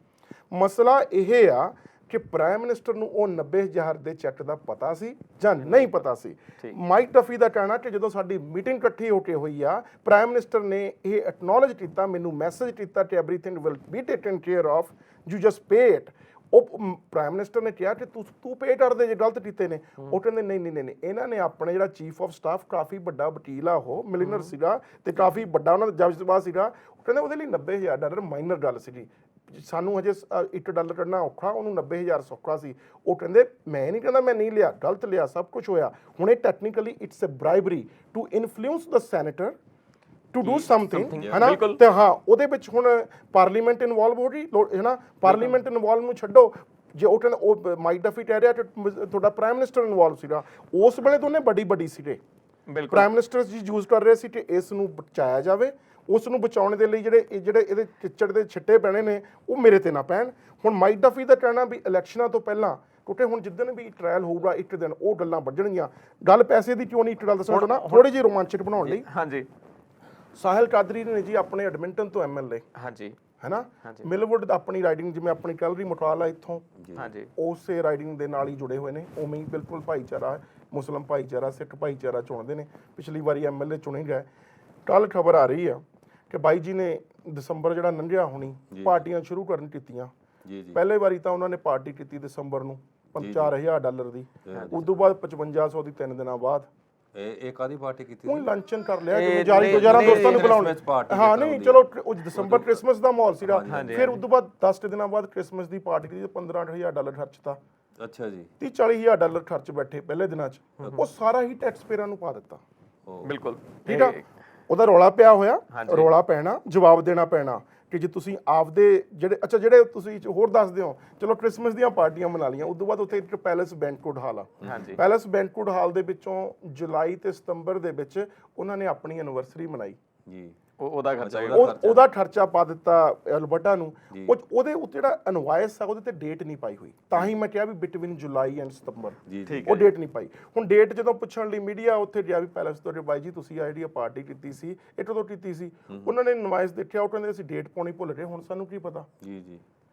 ਮਸਲਾ ਇਹ ਆ ਕਿ ਪ੍ਰਾਈਮ ਮਿਨਿਸਟਰ ਨੂੰ ਉਹ 90,000 ਦੇ ਚੈੱਕ ਦਾ ਪਤਾ ਸੀ ਜਾਂ ਨਹੀਂ ਪਤਾ ਸੀ। ਮਾਈਕ ਡਫੀ ਦਾ ਕਹਿਣਾ ਕਿ ਜਦੋਂ ਸਾਡੀ ਮੀਟਿੰਗ ਇਕੱਠੀ ਹੋ ਕੇ ਹੋਈ ਆ, ਪ੍ਰਾਈਮ ਮਿਨਿਸਟਰ ਨੇ ਇਹ ਐਕਨੋਲਜ ਕੀਤਾ, ਮੈਨੂੰ ਮੈਸੇਜ ਕੀਤਾ ਕਿ everything will be taken care of, you just pay it. ਉਹ ਪ੍ਰਾਈਮ ਮਿਨਿਸਟਰ ਨੇ ਕਿਹਾ ਕਿ ਤੂੰ ਪੇ ਕਰਦੇ ਜੇ ਗਲਤ ਕੀਤੇ ਨੇ। ਉਹ ਕਹਿੰਦੇ ਨਹੀਂ ਇਹਨਾਂ ਨੇ ਆਪਣੇ ਜਿਹੜਾ ਚੀਫ ਆਫ ਸਟਾਫ ਕਾਫੀ ਵੱਡਾ ਵਕੀਲ ਆ, ਉਹ ਮਿਲੀਨਰ ਸੀਗਾ ਤੇ ਕਾਫੀ ਵੱਡਾ ਉਹਨਾਂ ਦਾ ਜਜ਼ਬਾ ਸੀਗਾ। ਉਹ ਕਹਿੰਦੇ ਉਹਦੇ ਲਈ $90,000 ਮਾਈਨਰ ਗੱਲ ਸੀਗੀ, ਸਾਨੂੰ ਹਜੇ $1 ਕੱਢਣਾ ਔਖਾ, ਉਹਨੂੰ 90,000 ਸੌਖਾ ਸੀ। ਉਹ ਕਹਿੰਦੇ ਮੈਂ ਨਹੀਂ ਕਹਿੰਦਾ ਮੈਂ ਨਹੀਂ ਲਿਆ, ਗਲਤ ਲਿਆ, ਸਭ ਕੁਝ ਹੋਇਆ। ਹੁਣ ਇਹ technically it's a bribery to influence the senator to do something, ਹੈ ਨਾ। ਤੇ ਹਾਂ, ਉਹਦੇ ਵਿੱਚ ਹੁਣ ਪਾਰਲੀਮੈਂਟ ਇਨਵੋਲਵ ਹੋ ਰਹੀ ਹੈ ਨਾ। ਪਾਰਲੀਮੈਂਟ ਇਨਵੋਲਵ ਨੂੰ ਛੱਡੋ, ਜੇ ਉਹ ਕਹਿੰਦਾ ਉਹ ਮਾਈਕ ਡਫੀ ਕਹਿ ਰਿਹਾ ਕਿ ਤੁਹਾਡਾ ਪ੍ਰਾਈਮ ਮਿਨਿਸਟਰ ਇਨਵੋਲਵ ਸੀਗਾ, ਉਸ ਵੇਲੇ ਤਾਂ ਉਹਨੇ ਵੱਡੀ ਸੀਗੇ। ਪ੍ਰਾਈਮ ਮਿਨਿਸਟਰ ਜੀ ਯੂਜ਼ ਕਰ ਰਹੇ ਸੀ ਕਿ ਇਸ ਨੂੰ ਬਚਾਇਆ ਜਾਵੇ, ਉਸ ਨੂੰ ਬਚਾਉਣ ਦੇ ਲਈ ਜਿਹੜੇ ਇਹਦੇ ਚਿੱਚੜ ਦੇ ਛਿੱਟੇ ਪੈਣੇ ਨੇ ਉਹ ਮੇਰੇ ਤੇ ਨਾ ਪੈਣ। ਹੁਣ ਮਾਈਕ ਡਫੀ ਦਾ ਕਹਿਣਾ ਵੀ ਇਲੈਕਸ਼ਨਾਂ ਤੋਂ ਪਹਿਲਾਂ, ਕਿਉਂਕਿ ਹੁਣ ਜਿੱਦਣ ਵੀ ਟ੍ਰਾਇਲ ਹੋਊਗਾ ਇੱਕ ਦਿਨ ਉਹ ਗੱਲਾਂ ਵੱਜਣਗੀਆਂ। ਗੱਲ ਪੈਸੇ ਦੀ ਕਿਉਂ ਨਹੀਂ, ਇੱਕ ਗੱਲ ਦੱਸਣਾ ਨਾ ਥੋੜੀ ਜਿਹੀ ਰੋਮਾਂਚਕ ਬਣਾਉਣ ਲਈ। ਹਾਂਜੀ, ਸਾਹਿਲ ਕਾਦਰੀ ਨੇ ਜੀ ਆਪਣੇ ਐਡਮਿੰਟਨ ਤੋਂ MLA, ਹਾਂਜੀ, ਹੈ ਨਾ, ਮਿਲਵੁੱਡ ਦਾ ਆਪਣੀ ਰਾਈਡਿੰਗ, ਜਿਵੇਂ ਆਪਣੀ ਕੈਲਰੀ ਮਟਵਾਲ ਆ ਇੱਥੋਂ, ਹਾਂਜੀ, ਉਸੇ ਰਾਈਡਿੰਗ ਦੇ ਨਾਲ ਹੀ ਜੁੜੇ ਹੋਏ ਨੇ। ਉਵੇਂ ਹੀ ਬਿਲਕੁਲ ਭਾਈਚਾਰਾ, ਮੁਸਲਮ ਭਾਈਚਾਰਾ, ਸਿੱਖ ਭਾਈਚਾਰਾ ਚੁਣਦੇ ਨੇ। ਪਿਛਲੀ ਵਾਰੀ MLA ਚੁਣੇ ਗਏ। ਕੱਲ ਖਬਰ ਆ ਰਹੀ ਆ ਕਿ ਬਾਈ ਜੀ ਨੇ ਦਸੰਬਰ ਜਿਹੜਾ ਲੰਘਿਆ ਹੋਣੀ ਪਾਰਟੀਆਂ ਸ਼ੁਰੂ ਕਰਨ ਕੀਤੀਆਂ। ਪਹਿਲੇ ਵਾਰੀ ਤਾਂ ਉਹਨਾਂ ਨੇ ਪਾਰਟੀ ਕੀਤੀ ਦਸੰਬਰ ਨੂੰ $4,000 ਦੀ, ਉਸ ਤੋਂ ਬਾਅਦ 5500 ਦੀ 3 ਦਿਨਾਂ ਬਾਅਦ। ਇਹ ਕਾਦੀ ਪਾਰਟੀ ਕੀਤੀ ਉਹ ਲੰਚਨ ਕਰ ਲਿਆ, ਯਾਰਾਂ ਦੋਸਤਾਂ ਨੂੰ ਬੁਲਾਉਣ। ਹਾਂ ਨਹੀਂ ਚਲੋ, ਉਹ ਦਸੰਬਰ ਕ੍ਰਿਸਮਸ ਦਾ ਮਾਹੌਲ ਸੀਗਾ। ਫਿਰ ਉਸ ਤੋਂ ਬਾਅਦ 10 ਦਿਨਾਂ ਬਾਅਦ ਕ੍ਰਿਸਮਸ ਦੀ ਪਾਰਟੀ ਕੀਤੀ, $15,000 ਖਰਚਤਾ। ਅੱਛਾ ਜੀ, $30-40,000 ਖਰਚ ਬੈਠੇ ਪਹਿਲੇ ਦਿਨਾਂ 'ਚ। ਉਹ ਸਾਰਾ ਹੀ ਟੈਕਸ ਪੇਅਰਾਂ ਨੂੰ ਪਾ ਦਿੱਤਾ। ਬਿਲਕੁਲ ਠੀਕ ਆ, ਉਹਦਾ ਰੌਲਾ ਪਿਆ ਹੋਇਆ, ਰੌਲਾ ਪੈਣਾ, ਜਵਾਬ ਦੇਣਾ ਪੈਣਾ ਕਿ ਜੇ ਤੁਸੀਂ ਆਪਦੇ ਜਿਹੜੇ ਤੁਸੀਂ ਹੋਰ ਦੱਸਦੇ ਹੋ। ਚਲੋ ਕ੍ਰਿਸਮਸ ਦੀਆਂ ਪਾਰਟੀਆਂ ਮਨਾ ਲਈਆਂ, ਉਸ ਤੋਂ ਬਾਅਦ ਉੱਥੇ ਇੱਕ ਪੈਲੇਸ ਬੈਂਕੁਏਟ ਹਾਲ ਆ। ਪੈਲੇਸ ਬੈਂਕੁਏਟ ਹਾਲ ਦੇ ਵਿੱਚੋਂ ਜੁਲਾਈ ਤੇ ਸਤੰਬਰ ਦੇ ਵਿੱਚ ਉਹਨਾਂ ਨੇ ਆਪਣੀ ਐਨੀਵਰਸਰੀ ਮਨਾਈ ਜੀ। ਉਹਦਾ ਖਰਚਾ ਪਾ ਦਿੱਤਾ ਐਲਬਰਟਾ ਨੂੰ। ਉਹਦੇ ਉੱਤੇ ਜਿਹੜਾ ਇਨਵਾਇਸ ਆ ਉਹਦੇ ਤੇ ਡੇਟ ਨਹੀਂ ਪਾਈ ਹੋਈ, ਤਾਂ ਹੀ ਮੈਂ ਕਿਹਾ ਵੀ ਬਿਟਵੀਨ ਜੁਲਾਈ ਐਂਡ ਸਤੰਬਰ, ਉਹ ਡੇਟ ਨਹੀਂ ਪਾਈ। ਹੁਣ ਡੇਟ ਜਦੋਂ ਪੁੱਛਣ ਲਈ ਮੀਡੀਆ ਉੱਥੇ ਗਿਆ ਵੀ ਪੈਲੇਸ ਤੋਂ, ਬਾਈ ਜੀ ਤੁਸੀਂ ਆਈਡੀਆ ਪਾਰਟੀ ਕੀਤੀ ਸੀ, ਇਹ ਕਦੋਂ ਕੀਤੀ ਸੀ? ਉਹਨਾਂ ਨੇ ਇਨਵਾਇਸ ਦੇਖਿਆ, ਉਹ ਕਹਿੰਦੇ ਅਸੀਂ ਡੇਟ ਪਾਉਣੀ ਭੁੱਲ ਗਏ, ਹੁਣ ਸਾਨੂੰ ਕੀ ਪਤਾ।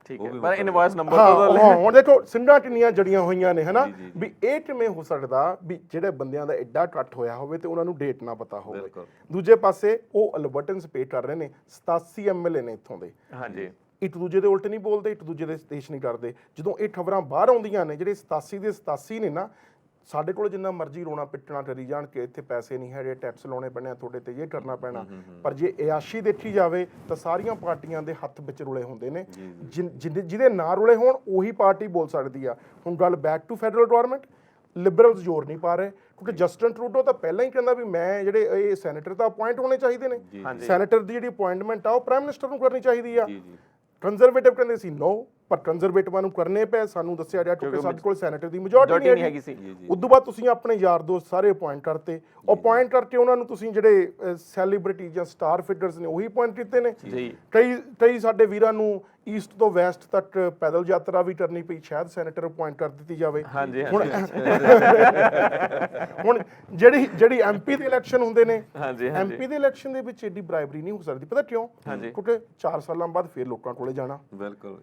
ਠੀਕ ਹੈ, ਪਰ ਇਨਵੌਇਸ ਨੰਬਰ ਹਾਂ, ਹੁਣ ਦੇਖੋ ਸਿੰਘਾਂ ਕਿੰਨੀਆਂ ਜੜੀਆਂ ਹੋਈਆਂ ਨੇ, ਹਨਾ, ਵੀ ਇਹ ਕਿਵੇਂ ਹੋ ਸਕਦਾ ਵੀ ਜਿਹੜੇ ਬੰਦਿਆਂ ਦਾ ਐਡਾ ਇਕੱਠ ਹੋਇਆ ਹੋਵੇ ਤੇ ਉਹਨਾਂ ਨੂੰ ਡੇਟ ਨਾ ਪਤਾ ਹੋਵੇ। ਦੂਜੇ ਪਾਸੇ ਉਹ ਅਲਬਰਟਨਸ ਪੇ ਕਰ ਰਹੇ ਨੇ, 87 MLA ਨੇ ਇੱਥੋਂ ਦੇ। ਹਾਂਜੀ, ਇੱਕ ਦੂਜੇ ਦੇ ਉਲਟ ਨਹੀਂ ਬੋਲਦੇ, ਇੱਕ ਦੂਜੇ ਦੇ ਸਤੇਸ਼ ਨਹੀਂ ਕਰਦੇ। ਜਦੋਂ ਇਹ ਖਬਰਾਂ ਬਾਹਰ ਆਉਂਦੀਆਂ ਨੇ, ਜਿਹੜੇ 87 ਦੇ 87 ਨੇ ਨਾ, ਸਾਡੇ ਕੋਲ ਜਿੰਨਾ ਮਰਜ਼ੀ ਰੋਣਾ ਪਿੱਟਣਾ ਕਰੀ ਜਾਣ ਕਿ ਇੱਥੇ ਪੈਸੇ ਨਹੀਂ ਹੈਗੇ, ਟੈਕਸ ਲਾਉਣੇ ਪੈਣੇ ਆ ਤੁਹਾਡੇ ਤੇ, ਇਹ ਕਰਨਾ ਪੈਣਾ, ਪਰ ਜੇ ਇਆਸ਼ੀ ਦੇਖੀ ਜਾਵੇ ਤਾਂ ਸਾਰੀਆਂ ਪਾਰਟੀਆਂ ਦੇ ਹੱਥ ਵਿੱਚ ਰੁਲੇ ਹੁੰਦੇ ਨੇ। ਜਿਹਦੇ ਨਾ ਰੁਲੇ ਹੋਣ ਉਹੀ ਪਾਰਟੀ ਬੋਲ ਸਕਦੀ ਆ। ਹੁਣ ਗੱਲ back to federal government, liberals ਜ਼ੋਰ ਨਹੀਂ ਪਾ ਰਹੇ, ਕਿਉਂਕਿ ਜਸਟਿਨ ਟਰੂਡੋ ਤਾਂ ਪਹਿਲਾਂ ਹੀ ਕਹਿੰਦਾ ਵੀ ਮੈਂ ਜਿਹੜੇ ਇਹ ਸੈਨੇਟਰ ਤਾਂ ਅਪਾਇੰਟ ਹੋਣੇ ਚਾਹੀਦੇ ਨੇ, ਸੈਨੇਟਰ ਦੀ ਜਿਹੜੀ ਅਪਾਇੰਟਮੈਂਟ ਆ ਉਹ ਪ੍ਰਾਈਮ ਮਿਨਿਸਟਰ ਨੂੰ ਕਰਨੀ ਚਾਹੀਦੀ ਆ। ਕੰਜ਼ਰਵੇਟਿਵ ਕਹਿੰਦੇ ਸੀ ਨੋ, ਪਰ ਕੰਜ਼ਰਵੇਟਿਵਾਂ ਨੂੰ ਕਰਨੇ ਪਏ। ਸਾਨੂੰ ਦੱਸਿਆ ਗਿਆ ਕਿਉਂਕਿ ਸਾਡੇ ਕੋਲ ਸੈਨੇਟਰ ਦੀ ਮੈਜੋਰਟੀ ਨਹੀਂ ਹੈਗੀ ਸੀ। ਉਸ ਤੋਂ ਬਾਅਦ ਤੁਸੀਂ ਆਪਣੇ ਯਾਰ ਦੋਸਤ ਸਾਰੇ ਅਪਾਇੰਟ ਕਰਤੇ, ਅਪਾਇੰਟ ਕਰਕੇ ਉਹਨਾਂ ਨੂੰ ਤੁਸੀਂ ਜਿਹੜੇ ਸੈਲੀਬ੍ਰਿਟੀ ਜਾਂ ਸਟਾਰ ਫਿਗਰਸ ਨੇ ਉਹੀ ਅਪਾਇੰਟ ਕੀਤੇ ਨੇ। ਕਈ ਸਾਡੇ ਵੀਰਾਂ ਨੂੰ ਈਸਟ ਤੋਂ ਵੈਸਟ ਤੱਕ ਪੈਦਲ ਯਾਤਰਾ ਵੀ ਕਰਨੀ ਪਈ, ਸ਼ਾਇਦ ਸੈਨੇਟਰ ਅਪਾਇੰਟ ਕਰ ਦਿੱਤੀ ਜਾਵੇ। ਹੁਣ ਜਿਹੜੀ MP ਦੇ ਇਲੈਕਸ਼ਨ ਹੁੰਦੇ ਨੇ, MP ਦੇ ਇਲੈਕਸ਼ਨ ਦੇ ਵਿੱਚ ਏਡੀ ਬਰਾਈਬਰੀ ਨਹੀਂ ਹੋ ਸਕਦੀ। ਪਤਾ ਕਿਉਂ? ਕਿਉਂਕਿ 4 ਸਾਲਾਂ ਬਾਅਦ ਫਿਰ ਲੋਕਾਂ ਕੋਲੇ ਜਾਣਾ। ਬਿਲਕੁਲ,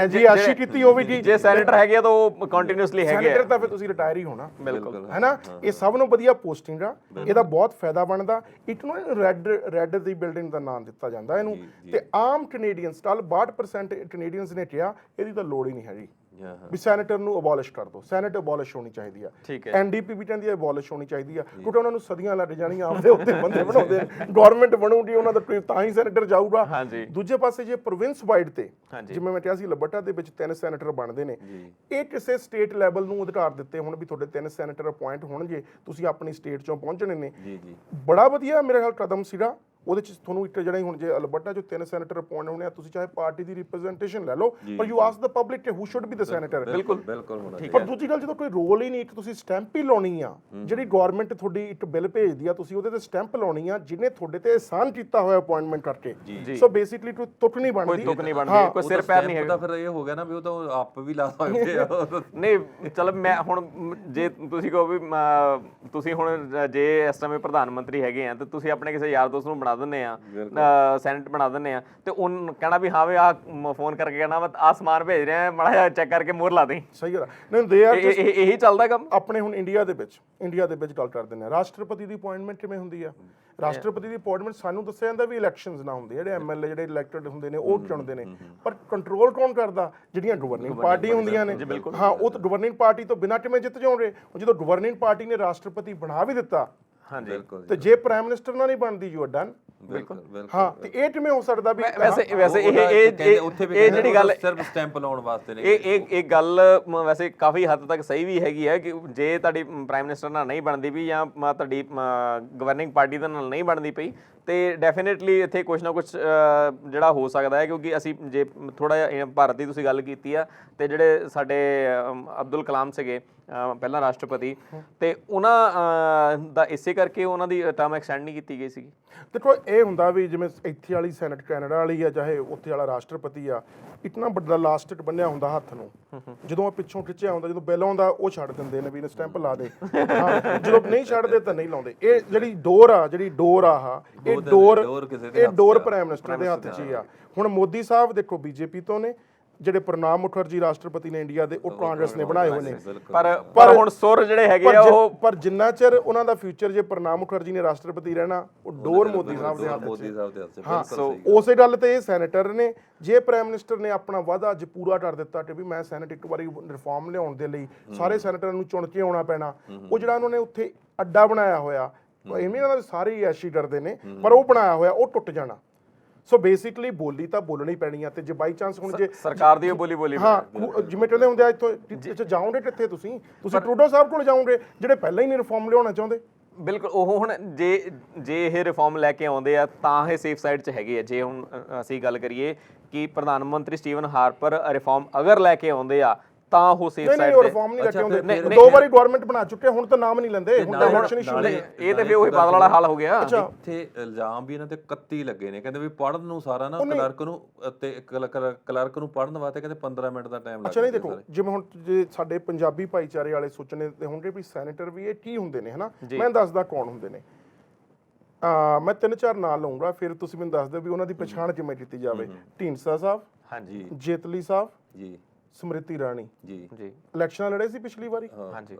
ਜੇ ਆਸ਼ੀ ਕੀਤੀ ਹੋਵੇ ਜੀ, ਜੇ ਸੈਨੇਟਰ ਹੈਗੇ ਤਾਂ ਉਹ ਕੰਟੀਨਿਊਸਲੀ ਹੈਗੇ, ਸੈਨੇਟਰ ਤਾਂ ਫਿਰ ਤੁਸੀਂ ਰਿਟਾਇਰ ਹੀ ਹੋਣਾ। ਬਿਲਕੁਲ, ਹੈ ਨਾ। ਇਹ ਸਭ ਨੂੰ ਵਧੀਆ ਪੋਸਟਿੰਗ ਆ, ਇਹਦਾ ਬਹੁਤ ਫਾਇਦਾ ਬਣਦਾ। ਇੱਕ ਨੂੰ ਰੈੱਡ ਦੀ ਬਿਲਡਿੰਗ ਦਾ ਨਾਮ ਦਿੱਤਾ ਜਾਂਦਾ ਇਹਨੂੰ। ਤੇ ਆਮ ਕੈਨੇਡੀਅਨਸ, ਕੱਲ 62% ਕੈਨੇਡੀਅਨਸ ਨੇ ਕਿਹਾ ਇਹਦੀ ਤਾਂ ਲੋੜ ਹੀ ਨਹੀਂ ਹੈਗੀ ਵੀ ਸੈਨੇਟਰ ਨੂੰ ਅਬੋਲਿਸ਼ ਕਰ ਦੋ। ਸੈਨੇਟ ਅਬੋਲਿਸ਼ ਹੋਣੀ ਚਾਹੀਦੀ ਆ। NDP ਵੀ ਕਹਿੰਦੀ ਹੈ ਅਬੋਲਿਸ਼ ਹੋਣੀ ਚਾਹੀਦੀ ਆ, ਕਿਉਂਕਿ ਉਹਨਾਂ ਨੂੰ ਸਦੀਆਂ ਲੱਗ ਜਾਣੀਆਂ ਆਪਦੇ ਉੱਤੇ ਬੰਦੇ ਬਣਾਉਂਦੇ। ਗਵਰਨਮੈਂਟ ਬਣੂਗੀ ਉਹਨਾਂ ਦਾ, ਤਾਂ ਹੀ ਸੈਨੇਟਰ ਜਾਊਗਾ। ਦੂਜੇ ਪਾਸੇ ਜੇ ਪ੍ਰੋਵਿੰਸ ਵਾਈਡ ਤੇ, ਜਿਵੇਂ ਮੈਂ ਕਿਹਾ ਸੀ ਅਲਬਰਟਾ ਦੇ ਵਿੱਚ 3 ਸੈਨੇਟਰ ਬਣਦੇ ਨੇ, ਇਹ ਕਿਸੇ ਸਟੇਟ ਲੈਵਲ ਨੂੰ ਅਧਿਕਾਰ ਦਿੱਤੇ ਹੁਣ ਵੀ ਤੁਹਾਡੇ 3 ਸੈਨੇਟਰ ਅਪਾਇੰਟ ਹੋਣਗੇ, ਤੁਸੀਂ ਆਪਣੀ ਸਟੇਟ ਚੋਂ ਪਹੁੰਚਣੇ ਨੇ। ਬੜਾ ਵਧੀਆ ਮੇਰੇ ਖਿਆਲ ਕਦਮ ਸੀਗਾ। ਉਹਦੇ ਚ ਤੁਹਾਨੂੰ ਇੱਕ ਜਿਹੜਾ ਹੁਣ ਜੇ ਅਲਬਰਟਾ ਜੋ 3 ਸੈਨੇਟਰ ਅਪਾਇੰਟ ਹੋਣੇ ਆ, ਤੁਸੀਂ ਚਾਹੇ ਪਾਰਟੀ ਦੀ ਰਿਪਰੈਜ਼ੈਂਟੇਸ਼ਨ ਲੈ ਲਓ, ਪਰ ਯੂ ਆਸਕ ਦ ਪਬਲਿਕ ਕਿ ਹੂ ਸ਼ੁੱਡ ਬੀ ਦ ਸੈਨੇਟਰ। ਬਿਲਕੁਲ ਹੋਣਾ ਚਾਹੀਦਾ। ਪਰ ਦੂਜੀ ਗੱਲ, ਜਦੋਂ ਕੋਈ ਰੋਲ ਹੀ ਨਹੀਂ, ਇੱਕ ਤੁਸੀਂ ਸਟੈਂਪ ਹੀ ਲਾਉਣੀ ਆ। ਜਿਹੜੀ ਗਵਰਨਮੈਂਟ ਤੁਹਾਡੀ ਇੱਕ ਬਿੱਲ ਭੇਜਦੀ ਆ, ਤੁਸੀਂ ਉਹਦੇ ਤੇ ਸਟੈਂਪ ਲਾਉਣੀ ਆ ਜਿਹਨੇ ਤੁਹਾਡੇ ਤੇ ਅਹਿਸਾਨ ਕੀਤਾ ਹੋਇਆ ਅਪਾਇੰਟਮੈਂਟ ਕਰਕੇ। ਸੋ ਬੇਸਿਕਲੀ ਕੋਈ ਤੁਕ ਨਹੀਂ ਬਣਦੀ, ਕੋਈ ਸਿਰ ਪੈਰ ਨਹੀਂ ਹੈਗਾ। ਫਿਰ ਇਹ ਹੋ ਗਿਆ ਨਾ ਵੀ ਉਹ ਤਾਂ ਆਪ ਵੀ ਲਾ ਸਕਦੇ ਆ। ਨਹੀਂ ਚਲ, ਮੈਂ ਹੁਣ ਜੇ ਤੁਸੀਂ ਕਹੋ ਵੀ ਤੁਸੀਂ ਹੁਣ ਜੇ ਇਸ ਸਮੇਂ ਪ੍ਰਧਾਨ ਮੰਤਰੀ ਹੈਗੇ ਆ ਤਾਂ ਤੁਸੀਂ ਆਪਣੇ ਕਿਸੇ ਯਾਰ ਦੋਸਤ ਨੂੰ ਬਣਾ ਬਣਾ ਦਿੰਦੇ ਆ, ਸੈਨੇਟ ਬਣਾ ਦਿੰਦੇ ਆ, ਤੇ ਉਹਨੂੰ ਕਹਿਣਾ ਵੀ ਹਾਂ ਵੀ ਆਹ ਫੋਨ ਕਰਕੇ ਕਹਿਣਾ ਵਾ ਆਹ ਸਮਾਨ ਭੇਜ ਰਿਹਾ ਮਾੜਾ ਜਿਹਾ ਚੈੱਕ ਕਰਕੇ ਮੋਹਰ ਲਾ ਦੇ। ਸਹੀ ਗੱਲ ਆ। ਨਹੀਂ ਦੇ ਆ ਇਹੀ ਚੱਲਦਾ ਕੰਮ ਆਪਣੇ ਹੁਣ ਇੰਡੀਆ ਦੇ ਵਿੱਚ ਗੱਲ ਕਰ ਦਿੰਦੇ ਆ। ਰਾਸ਼ਟਰਪਤੀ ਦੀ ਅਪਾਇੰਟਮੈਂਟ ਕਿਵੇਂ ਹੁੰਦੀ ਆ? ਰਾਸ਼ਟਰਪਤੀ ਦੀ ਅਪਾਇੰਟਮੈਂਟ ਸਾਨੂੰ ਦੱਸਿਆ ਜਾਂਦਾ ਵੀ ਇਲੈਕਸ਼ਨਸ ਨਾ ਹੁੰਦੇ, ਜਿਹੜੇ ਐਮਐਲਏ ਜਿਹੜੇ ਇਲੈਕਟਡ ਹੁੰਦੇ ਨੇ ਉਹ ਚੁਣਦੇ ਨੇ, ਪਰ ਕੰਟਰੋਲ ਕੌਣ ਕਰਦਾ? ਜਿਹੜੀਆਂ ਗਵਰਨਿੰਗ ਪਾਰਟੀ ਹੁੰਦੀਆਂ ਨੇ। ਹਾਂ, ਉਹ ਤਾਂ ਗਵਰਨਿੰਗ ਪਾਰਟੀ ਤੋਂ ਬਿਨਾਂ ਕਿਵੇਂ ਜਿੱਤ ਜਾਉਂਦੇ? ਜਦੋਂ ਗਵਰਨਿੰਗ ਪਾਰਟੀ ਨੇ ਰਾਸ਼ਟਰਪਤੀ ਬਣਾ ਵੀ ਦਿੱਤਾ, ਹਾਂਜੀ, ਤੇ ਜੇ ਪ੍ਰਾਈਮ ਮਿਨਿਸਟਰ ਨਾਲ ਨਹੀਂ ਬਣਦੀ ਯੂ ਆਰ ਡਨ। ਬਿਲਕੁਲ ਹਾਂ, ਤੇ ਇਹ ਕਿਵੇਂ ਹੋ ਸਕਦਾ ਵੀ ਵੈਸੇ ਇਹ ਜਿਹੜੀ ਗੱਲ ਸਿਰਫ ਸਟੈਂਪ ਲਾਉਣ ਵਾਸਤੇ ਨੇ, ਇਹ ਗੱਲ ਵੈਸੇ ਕਾਫੀ ਹੱਦ ਤੱਕ ਸਹੀ ਵੀ ਹੈਗੀ ਹੈ ਕਿ ਜੇ ਤੁਹਾਡੀ ਪ੍ਰਾਈਮ ਮਿਨਿਸਟਰ ਨਾਲ ਨਹੀਂ ਬਣਦੀ ਵੀ ਜਾਂ ਤੁਹਾਡੀ ਗਵਰਨਿੰਗ ਪਾਰਟੀ ਦੇ ਨਾਲ ਨਹੀਂ ਬਣਦੀ ਪਈ, ਤੇ ਡੈਫੀਨੇਟਲੀ ਇੱਥੇ ਕੁਛ ਨਾ ਕੁਛ ਜਿਹੜਾ ਹੋ ਸਕਦਾ ਹੈ, ਕਿਉਂਕਿ ਅਸੀਂ ਜੇ ਥੋੜਾ ਜਿਹਾ ਭਾਰਤ ਦੀ ਤੁਸੀਂ ਗੱਲ ਕੀਤੀ ਆ, ਤੇ ਜਿਹੜੇ ਸਾਡੇ ਅਬਦੁਲ ਕਲਾਮ ਸੀਗੇ ਪਹਿਲਾਂ ਰਾਸ਼ਟਰਪਤੀ, ਤੇ ਉਹਨਾਂ ਦਾ ਇਸੇ ਕਰਕੇ ਉਹਨਾਂ ਦੀ ਟਰਮ ਐਕਸਟੈਂਡ ਨਹੀਂ ਕੀਤੀ ਗਈ ਸੀ। ਦੇਖੋ ਇਹ ਹੁੰਦਾ ਵੀ ਜਿਵੇਂ ਇੱਥੇ ਵਾਲੀ ਸੈਨੇਟ ਕੈਨੇਡਾ ਵਾਲੀ ਆ, ਚਾਹੇ ਉੱਥੇ ਵਾਲਾ ਰਾਸ਼ਟਰਪਤੀ ਆ, ਇਤਨਾ ਵੱਡਾ ਲਾਸਟਿਕ ਬੰਨਿਆ ਹੁੰਦਾ ਹੱਥ ਨੂੰ, ਜਦੋਂ ਪਿੱਛੋਂ ਖਿੱਚਿਆ ਹੁੰਦਾ, ਜਦੋਂ ਬਿੱਲ ਆਉਂਦਾ ਉਹ ਛੱਡ ਦਿੰਦੇ ਨੇ ਵੀ ਸਟੈਂਪ ਲਾ ਦੇ। ਹਾਂ, ਜਦੋਂ ਨਹੀਂ ਛੱਡਦੇ ਤਾਂ ਨਹੀਂ ਲਾਉਂਦੇ। ਇਹ ਜਿਹੜੀ ਡੋਰ ਆ ਇਹ ਡੋਰ ਪ੍ਰਾਈਮ ਮਿਨਿਸਟਰ ਦੇ ਹੱਥ 'ਚ ਹੀ ਆ। ਹੁਣ ਮੋਦੀ ਸਾਹਿਬ ਦੇਖੋ ਬੀਜੇਪੀ ਤੋਂ ਨੇ, ਜਿਹੜੇ ਪ੍ਰਣਾਬ ਮੁਖਰਜੀ ਰਾਸ਼ਟਰਪਤੀ ਨੇ ਇੰਡੀਆ ਦੇ, ਉਹ ਕਾਂਗਰਸ ਨੇ ਬਣਾਏ ਹੋਏ ਨੇ, ਪਰ ਹੁਣ ਸੁਰ ਜਿਹੜੇ ਹੈਗੇ ਆ ਉਹ, ਪਰ ਜਿੰਨਾ ਚਿਰ ਉਹਨਾਂ ਦਾ ਫਿਊਚਰ ਜੇ ਪ੍ਰਣਾਬ ਮੁਖਰਜੀ ਨੇ ਰਾਸ਼ਟਰਪਤੀ ਰਹਿਣਾ, ਉਹ ਡੋਰ ਮੋਦੀ ਸਾਹਿਬ ਦੇ ਹੱਥ 'ਚ। ਹਾਂ, ਉਸੇ ਗੱਲ ਤੇ ਇਹ ਸੈਨੇਟਰ ਨੇ, ਜੇ ਪ੍ਰਾਈਮ ਮਿਨਿਸਟਰ ਨੇ ਆਪਣਾ ਵਾਅਦਾ ਅੱਜ ਪੂਰਾ ਕਰ ਦਿੱਤਾ ਕਿ ਵੀ ਮੈਂ ਸੈਨੇਟ ਇੱਕ ਵਾਰੀ ਰਿਫਾਰਮ ਲਿਆਉਣ ਦੇ ਲਈ ਸਾਰੇ ਸੈਨੇਟਰਾਂ ਨੂੰ ਚੁਣ ਕੇ ਆਉਣਾ ਪੈਣਾ, ਉਹ ਜਿਹੜਾ ਉਹਨਾਂ ਨੇ ਉੱਥੇ ਅੱਡਾ ਬਣਾਇਆ ਹੋਇਆ, ਇਵੇਂ ਉਹਨਾਂ ਦੇ ਸਾਰੇ ਐਸ਼ੀ ਕਰਦੇ ਨੇ, ਪਰ ਉਹ ਬਣਾਇਆ ਹੋਇਆ ਉਹ ਟੁੱਟ ਜਾਣਾ। ਸੋ ਬੇਸਿਕਲੀ ਬੋਲੀ ਤਾਂ ਬੋਲਣੀ ਪੈਣੀ ਆ, ਤੇ ਜੇ ਬਾਈ ਚਾਂਸ ਹੁਣ ਜੇ ਸਰਕਾਰ ਦੀ ਬੋਲੀ ਹਾਂ, ਜਿਵੇਂ ਕਹਿੰਦੇ ਹੁੰਦੇ ਆ ਇੱਥੋਂ ਜਾਓਗੇ ਕਿੱਥੇ? ਤੁਸੀਂ ਟਰੂਡੋ ਸਾਹਿਬ ਕੋਲ ਜਾਓਗੇ, ਜਿਹੜੇ ਪਹਿਲਾਂ ਹੀ ਨਹੀਂ ਰਿਫਾਰਮ ਲਿਆਉਣਾ ਚਾਹੁੰਦੇ। ਬਿਲਕੁਲ, ਉਹ ਹੁਣ ਜੇ ਇਹ ਰਿਫਾਰਮ ਲੈ ਕੇ ਆਉਂਦੇ ਆ ਤਾਂ ਇਹ ਸੇਫ ਸਾਈਡ 'ਚ ਹੈਗੇ ਆ। ਜੇ ਹੁਣ ਅਸੀਂ ਗੱਲ ਕਰੀਏ ਕਿ ਪ੍ਰਧਾਨ ਮੰਤਰੀ ਸਟੀਵਨ ਹਾਰਪਰ ਰਿਫਾਰਮ ਅਗਰ ਲੈ ਕੇ ਆਉਂਦੇ ਆ ਤਾਂ ਉਹ ਸੇਫ ਸਾਈਡ ਤੇ ਰਿਫਾਰਮ ਨਹੀਂ ਲੈ ਕੇ ਆਉਂਦੇ। 2 ਵਾਰੀ ਗਵਰਨਮੈਂਟ ਬਣਾ ਚੁੱਕੇ, ਹੁਣ ਤਾਂ ਨਾਮ ਨਹੀਂ ਲੈਂਦੇ, ਹੁਣ ਤਾਂ ਇਲੈਕਸ਼ਨ ਇਸ਼ੂ ਨੇ। ਇਹ ਤੇ ਫਿਰ ਉਹੀ ਬਾਦਲ ਵਾਲਾ ਹਾਲ ਹੋ ਗਿਆ। ਇੱਥੇ ਇਲਜ਼ਾਮ ਵੀ ਇਹਨਾਂ ਤੇ 31 ਲੱਗੇ ਨੇ, ਕਹਿੰਦੇ ਵੀ ਪੜਨ ਨੂੰ ਸਾਰਾ ਨਾ ਕਲਰਕ ਨੂੰ ਪੜਨ ਵਾਸਤੇ ਕਹਿੰਦੇ 15 ਮਿੰਟ ਦਾ ਟਾਈਮ ਲੱਗਦਾ। ਅੱਛਾ, ਨਹੀਂ ਦੇਖੋ, ਜਿਵੇਂ ਹੁਣ ਜੇ ਸਾਡੇ ਪੰਜਾਬੀ ਭਾਈਚਾਰੇ ਵਾਲੇ ਸੋਚਣੇ ਤੇ ਹੋਣਗੇ ਵੀ ਸੈਨੇਟਰ ਵੀ ਇਹ ਕੀ ਹੁੰਦੇ ਨੇ, ਹਨਾ, ਮੈਂ ਦੱਸਦਾ ਕੌਣ ਹੁੰਦੇ ਨੇ। ਮੈਂ 3-4 ਨਾਂ ਲਊਂਗਾ, ਫਿਰ ਤੁਸੀਂ ਮੈਨੂੰ ਦੱਸ ਦਿਓ ਵੀ ਉਹਨਾਂ ਦੀ ਪਛਾਣ ਕਿਵੇਂ ਕੀਤੀ ਜਾਵੇ। ਢੀਂਡਸਾ ਸਾਹਿਬ, ਹਾਂਜੀ, ਜੇਤਲੀ ਸਾਹਿਬ ਜੀ, ਸਮ੍ਰਿਤੀ ਰਾਣੀ ਜੀ, ਇਲੈਕਸ਼ਨਾਂ ਲੜੇ ਸੀ ਪਿਛਲੀ ਵਾਰੀ। ਹਾਂਜੀ,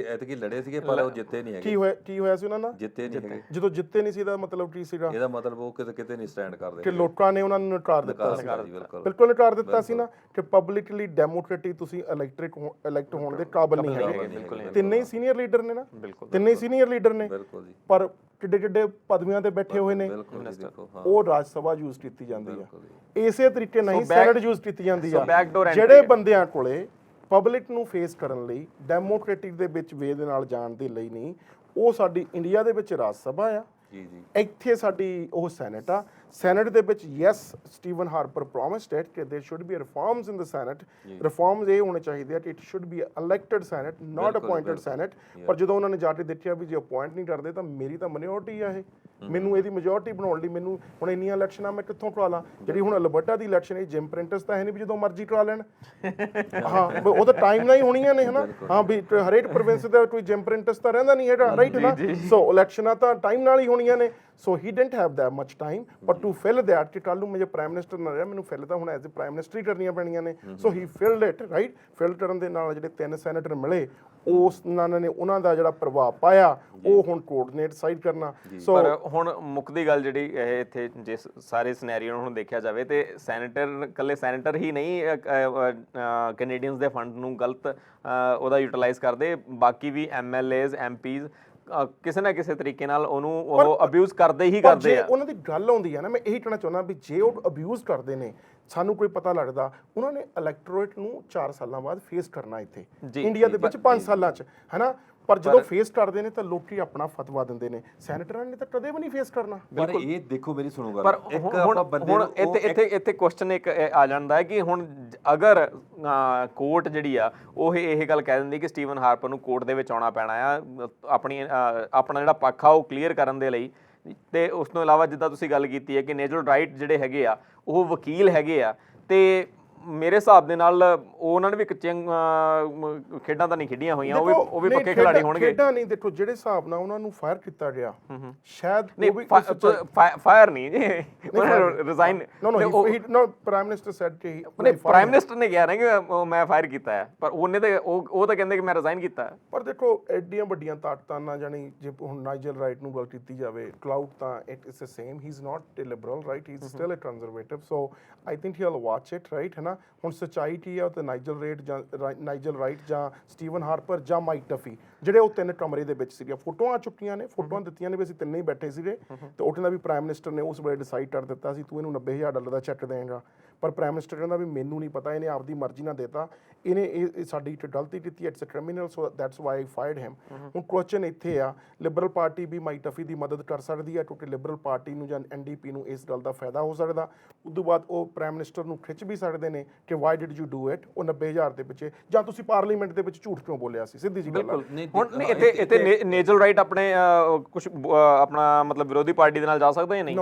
ਐਤਕੀ ਲੜੇ ਸੀਗੇ ਪਰ ਉਹ ਜਿੱਤੇ ਨਹੀਂ ਹੈਗੇ। ਕੀ ਹੋਇਆ ਸੀ ਉਹਨਾਂ ਨਾਲ? ਜਿੱਤੇ ਨਹੀਂ ਹੈਗੇ। ਜਦੋਂ ਜਿੱਤੇ ਨਹੀਂ ਸੀ ਇਹਦਾ ਮਤਲਬ ਕੀ ਸੀਗਾ? ਇਹਦਾ ਮਤਲਬ ਉਹ ਕਿਤੇ ਨਹੀਂ ਸਟੈਂਡ ਕਰਦੇ ਕਿ ਲੋਕਾਂ ਨੇ ਉਹਨਾਂ ਨੂੰ ਨਕਾਰ ਦਿੱਤਾ ਸੀ। ਬਿਲਕੁਲ ਨਕਾਰ ਦਿੱਤਾ ਸੀ ਨਾ, ਕਿ ਪਬਲਿਕਲੀ ਡੈਮੋਕ੍ਰੇਟਿਕ ਤੁਸੀਂ ਇਲੈਕਟ ਹੋਣ ਦੇ ਕਾਬਿਲ ਨਹੀਂ ਹੈਗੇ। ਤਿੰਨੇ ਹੀ ਸੀਨੀਅਰ ਲੀਡਰ ਨੇ ਨਾ, ਤਿੰਨੇ ਸੀਨੀਅਰ ਲੀਡਰ ਨੇ, ਪਰ ਕਿੱਡੇ ਪਦਵੀਆਂ ਤੇ ਬੈਠੇ ਹੋਏ ਨੇ। ਉਹ ਰਾਜ ਸਭਾ ਯੂਜ਼ ਕੀਤੀ ਜਾਂਦੀ ਆ, ਇਸੇ ਤਰੀਕੇ ਨਾਲ ਹੀ ਸੈਨੇਟ ਯੂਜ਼ ਕੀਤੀ ਜਾਂਦੀ ਆ। ਜਿਹੜੇ ਬੰਦਿਆਂ ਕੋਲੇ ਪਬਲਿਕ ਨੂੰ ਫੇਸ ਕਰਨ ਲਈ ਡੈਮੋਕ੍ਰੇਟਿਕ ਦੇ ਵਿੱਚ ਵੇ ਦੇ ਨਾਲ ਜਾਣ ਦੇ ਲਈ ਨਹੀਂ, ਉਹ ਸਾਡੀ ਇੰਡੀਆ ਦੇ ਵਿੱਚ ਰਾਜ ਸਭਾ ਆ, ਇੱਥੇ ਸਾਡੀ ਉਹ ਸੈਨੇਟ ਆ। ਸੈਨੇਟ ਦੇ ਵਿੱਚ yes Steven Harper promised it ਕਿ there should be reforms in the senate. Reforms ਇਹ ਹੋਣੇ ਚਾਹੀਦੇ ਆ ਕਿ it should be elected senate, not appointed senate. ਪਰ ਜਦੋਂ ਉਹਨਾਂ ਨੇ ਜਾ ਕੇ ਦੇਖਿਆ ਵੀ ਜੇ ਅਪਾਇੰਟ ਨਹੀਂ ਕਰਦੇ ਤਾਂ ਮੇਰੀ ਤਾਂ ਮਾਈਨੋਰਟੀ ਆ, ਇਹ ਮੈਨੂੰ ਇਹਦੀ ਮੈਜੋਰਟੀ ਬਣਾਉਣ ਲਈ ਮੈਨੂੰ ਹੁਣ ਇੰਨੀਆਂ ਇਲੈਕਸ਼ਨਾਂ ਮੈਂ ਕਿੱਥੋਂ ਕਰਾ ਲਾਂ? ਜਿਹੜੀ ਹੁਣ ਅਲਬਰਟਾ ਦੀ ਇਲੈਕਸ਼ਨ ਹੈ, ਜਿਮ ਪ੍ਰਿੰਟਸ ਤਾਂ ਹੈ ਨਹੀਂ ਵੀ ਜਦੋਂ ਮਰਜ਼ੀ ਕਰਾ ਲੈਣ। ਹਾਂ, ਉਹ ਤਾਂ ਟਾਈਮ ਨਾਲ ਹੀ ਹੋਣੀਆਂ ਨੇ, ਹਨਾ। ਹਾਂ, ਵੀ ਹਰੇਕ ਪ੍ਰੋਵਿੰਸ ਦਾ ਕੋਈ ਜਿਮ ਪ੍ਰਿੰਟਸ ਤਾਂ ਰਹਿੰਦਾ ਨਹੀਂ ਹੈਗਾ, ਰਾਈਟ ਨਾ। ਸੋ ਇਲੈਕਸ਼ਨਾਂ ਤਾਂ ਟਾਈਮ ਨਾਲ ਹੀ ਹੋਣੀਆਂ ਨੇ। So he didn't have that much time but to fill that ਕਿ ਕੱਲ ਨੂੰ ਮੈਂ ਜੇ ਪ੍ਰਾਈਮ ਮਿਨਿਸਟਰ ਨਾ ਰਿਹਾ, ਮੈਨੂੰ ਫਿਲ ਤਾਂ ਹੁਣ ਐਜ਼ ਅ ਪ੍ਰਾਈਮ ਮਿਨਿਸਟਰ ਹੀ ਕਰਨੀਆਂ ਪੈਣੀਆਂ ਨੇ। So he field it, right. Fill ਕਰਨ ਦੇ ਨਾਲ ਜਿਹੜੇ 3 ਸੈਨੇਟਰ ਮਿਲੇ, ਉਸ ਨੇ ਉਹਨਾਂ ਦਾ ਜਿਹੜਾ ਪ੍ਰਭਾਵ ਪਾਇਆ, ਉਹ ਹੁਣ ਕੋਆਰਡੀਨੇਟ ਸਾਈਡ ਕਰਨਾ। ਸੋ ਪਰ ਹੁਣ ਮੁੱਕਦੀ ਗੱਲ ਜਿਹੜੀ ਇਹ ਇੱਥੇ ਜੇ ਸਾਰੇ ਸਿਨੈਰੀਓ ਨੂੰ ਹੁਣ ਦੇਖਿਆ ਜਾਵੇ ਤੇ ਸੈਨੇਟਰ ਇਕੱਲੇ ਸੈਨੇਟਰ ਹੀ ਨਹੀਂ ਕੈਨੇਡੀਅਨਸ ਦੇ ਫੰਡ ਨੂੰ ਗਲਤ ਉਹਦਾ ਯੂਟਿਲਾਈਜ਼ ਕਰਦੇ, ਬਾਕੀ ਵੀ MLAs MPs ਕਿਸੇ ਨਾ ਕਿਸੇ ਤਰੀਕੇ ਨਾਲ ਉਹਨੂੰ ਉਹ ਅਬਿਊਜ਼ ਕਰਦੇ ਹੀ ਕਰਦੇ ਆ। ਉਹਨਾਂ ਦੀ ਗੱਲ ਆਉਂਦੀ ਆ ਨਾ, ਮੈਂ ਇਹੀ ਕਹਿਣਾ ਚਾਹੁੰਦਾ ਵੀ ਜੇ ਉਹ ਅਬਿਊਜ਼ ਕਰਦੇ ਨੇ, ਸਾਨੂੰ ਕੋਈ ਪਤਾ ਲੱਗਦਾ, ਉਹਨਾਂ ਨੇ ਇਲੈਕਟੋਰੇਟ ਨੂੰ 4 ਸਾਲਾਂ ਬਾਅਦ ਫੇਸ ਕਰਨਾ ਇੱਥੇ ਇੰਡੀਆ ਦੇ ਵਿੱਚ 5 ਸਾਲਾਂ 'ਚ, ਹਨਾ। ਪਰ ਜਦੋਂ ਫੇਸ ਕਰਦੇ ਨੇ ਤਾਂ ਲੋਕੀ ਆਪਣਾ ਫਤਵਾ ਦਿੰਦੇ ਨੇ, ਸੈਨੇਟਰਾਂ ਨੇ ਤਾਂ ਕਦੇ ਵੀ ਨਹੀਂ ਫੇਸ ਕਰਨਾ। ਪਰ ਇਹ ਦੇਖੋ ਮੇਰੀ ਸੁਣੋ ਗੱਲ, ਪਰ ਹੁਣ ਇੱਥੇ ਕੁਐਸਚਨ ਇੱਕ ਆ ਜਾਂਦਾ ਹੈ ਕਿ ਹੁਣ ਅਗਰ ਕੋਰਟ ਜਿਹੜੀ ਆ ਉਹ ਇਹ ਗੱਲ ਕਹਿ ਦਿੰਦੀ ਕਿ ਸਟੀਵਨ ਹਾਰਪਰ ਨੂੰ ਕੋਰਟ ਦੇ ਵਿੱਚ ਆਉਣਾ ਪੈਣਾ ਆ ਆਪਣਾ ਜਿਹੜਾ ਪੱਖ ਆ ਉਹ ਕਲੀਅਰ ਕਰਨ ਦੇ ਲਈ, ਤੇ ਉਸ ਤੋਂ ਇਲਾਵਾ ਜਿੱਦਾਂ ਤੁਸੀਂ ਗੱਲ ਕੀਤੀ ਹੈ ਕਿ ਨੇਜਲ ਰਾਈਟ ਜਿਹੜੇ ਹੈਗੇ ਆ ਉਹ ਵਕੀਲ ਹੈਗੇ ਆ, ਤੇ ਮੇਰੇ ਹਿਸਾਬ ਦੇ ਨਾਲ ਉਹਨਾਂ ਨੇ ਵੀ ਕੱਚੀਆਂ ਖੇਡਾਂ ਤਾਂ ਨਹੀਂ ਖੇਡੀਆਂ ਹੋਈਆਂ, ਉਹ ਵੀ ਨਹੀਂ, ਪੱਕੇ ਖਿਡਾਰੀ ਹੋਣਗੇ। ਖੇਡਾਂ ਨਹੀਂ, ਦੇਖੋ ਜਿਹੜੇ ਹਿਸਾਬ ਨਾਲ ਉਹਨਾਂ ਨੂੰ ਫਾਇਰ ਕੀਤਾ ਗਿਆ, ਸ਼ਾਇਦ ਨਹੀਂ ਉਹ ਵੀ ਫਾਇਰ ਨਹੀਂ ਜੀ, ਉਹਨਾਂ ਨੇ resign no prime minister said ਕਿ ਨਹੀਂ, ਪ੍ਰਾਈਮ ਮਿਨਿਸਟਰ ਨੇ ਕਿਹਾ ਨਾ ਕਿ ਮੈਂ ਫਾਇਰ ਕੀਤਾ ਹੈ, ਪਰ ਉਹਨੇ ਤਾਂ ਉਹ ਤਾਂ ਕਹਿੰਦੇ ਕਿ ਮੈਂ ਰਿਜ਼ਾਈਨ ਕੀਤਾ ਹੈ। ਪਰ ਦੇਖੋ ਐਡੀਆਂ ਵੱਡੀਆਂ ਤਾਕਤਾਂ ਨਾਲ, ਜਾਨੀ ਜੇ ਹੁਣ ਨਾਈਜਲ ਰਾਈਟ ਨੂੰ ਗੱਲ ਕੀਤੀ ਜਾਵੇ, ਕਲਾਊਡ ਤਾਂ it is the same, he is not a liberal right, he is still a conservative, so I think he will watch it right, ਹੈ ਨਾ। ਹੁਣ ਸੱਚਾਈ ਕੀ ਆ, ਤੇ ਨਾਈਜਲ ਰਾਈਟ ਜਾਂ ਸਟੀਵਨ ਹਾਰਪਰ ਜਾਂ ਮਾਈਕ ਡਫੀ, ਜਿਹੜੇ ਉਹ ਤਿੰਨ ਕਮਰੇ ਦੇ ਵਿੱਚ ਸੀਗੇ, ਫੋਟੋਆਂ ਆ ਚੁੱਕੀਆਂ ਨੇ, ਫੋਟੋਆਂ ਦਿੱਤੀਆਂ ਨੇ ਵੀ ਅਸੀਂ ਤਿੰਨੇ ਹੀ ਬੈਠੇ ਸੀਗੇ, ਤੇ ਉਹ ਕਹਿੰਦਾ ਵੀ ਪ੍ਰਾਈਮ ਮਿਨਿਸਟਰ ਨੇ ਉਸ ਵੇਲੇ ਡਿਸਾਈਡ ਕਰ ਦਿੱਤਾ ਸੀ ਤੂੰ ਇਹਨੂੰ $90,000 ਦਾ ਚੈੱਕ ਦੇਂਗਾ, ਪਰ ਪ੍ਰਾਈਮ ਮਿਨਿਸਟਰ ਕਹਿੰਦਾ ਵੀ ਮੈਨੂੰ ਨਹੀਂ ਪਤਾ, ਇਹਨੇ ਆਪਦੀ ਮਰਜ਼ੀ ਨਾਲ ਦੇਤਾ, ਇਹਨੇ ਇਹ ਸਾਡੀ ਇੱਕ ਗਲਤੀ ਕੀਤੀ, it's a criminal, so that's why I fired him. ਹੁਣ ਕੁਐਸਚਨ ਇੱਥੇ ਆ, ਲਿਬਰਲ ਪਾਰਟੀ ਵੀ ਮਾਈਕ ਡਫੀ ਦੀ ਮਦਦ ਕਰ ਸਕਦੀ ਹੈ, ਕਿਉਂਕਿ ਲਿਬਰਲ ਪਾਰਟੀ ਨੂੰ ਜਾਂ NDP ਨੂੰ ਇਸ ਗੱਲ ਦਾ ਫਾਇਦਾ ਹੋ ਸਕਦਾ, ਉਸ ਤੋਂ ਬਾਅਦ ਉਹ ਪ੍ਰਾਈਮ ਮਿਨਿਸਟਰ ਨੂੰ ਖਿੱਚ ਵੀ ਸਕਦੇ ਨੇ ਕਿ why did you do it, ਉਹ 90,000 ਦੇ ਪਿੱਛੇ, ਜਾਂ ਤੁਸੀਂ ਪਾਰਲੀਮੈਂਟ ਦੇ ਵਿੱਚ ਝੂਠ ਕਿਉਂ ਬੋਲਿਆ ਸੀ, ਸਿੱਧੀ ਜੀ ਗੱਲ ਆ। ਹੁਣ ਇੱਥੇ ਨੇਜਲ ਰਾਈਟ ਆਪਣੇ ਕੁਝ ਆਪਣਾ ਮਤਲਬ ਵਿਰੋਧੀ ਪਾਰਟੀ ਦੇ ਨਾਲ ਜਾ ਸਕਦਾ ਜਾਂ ਨਹੀਂ?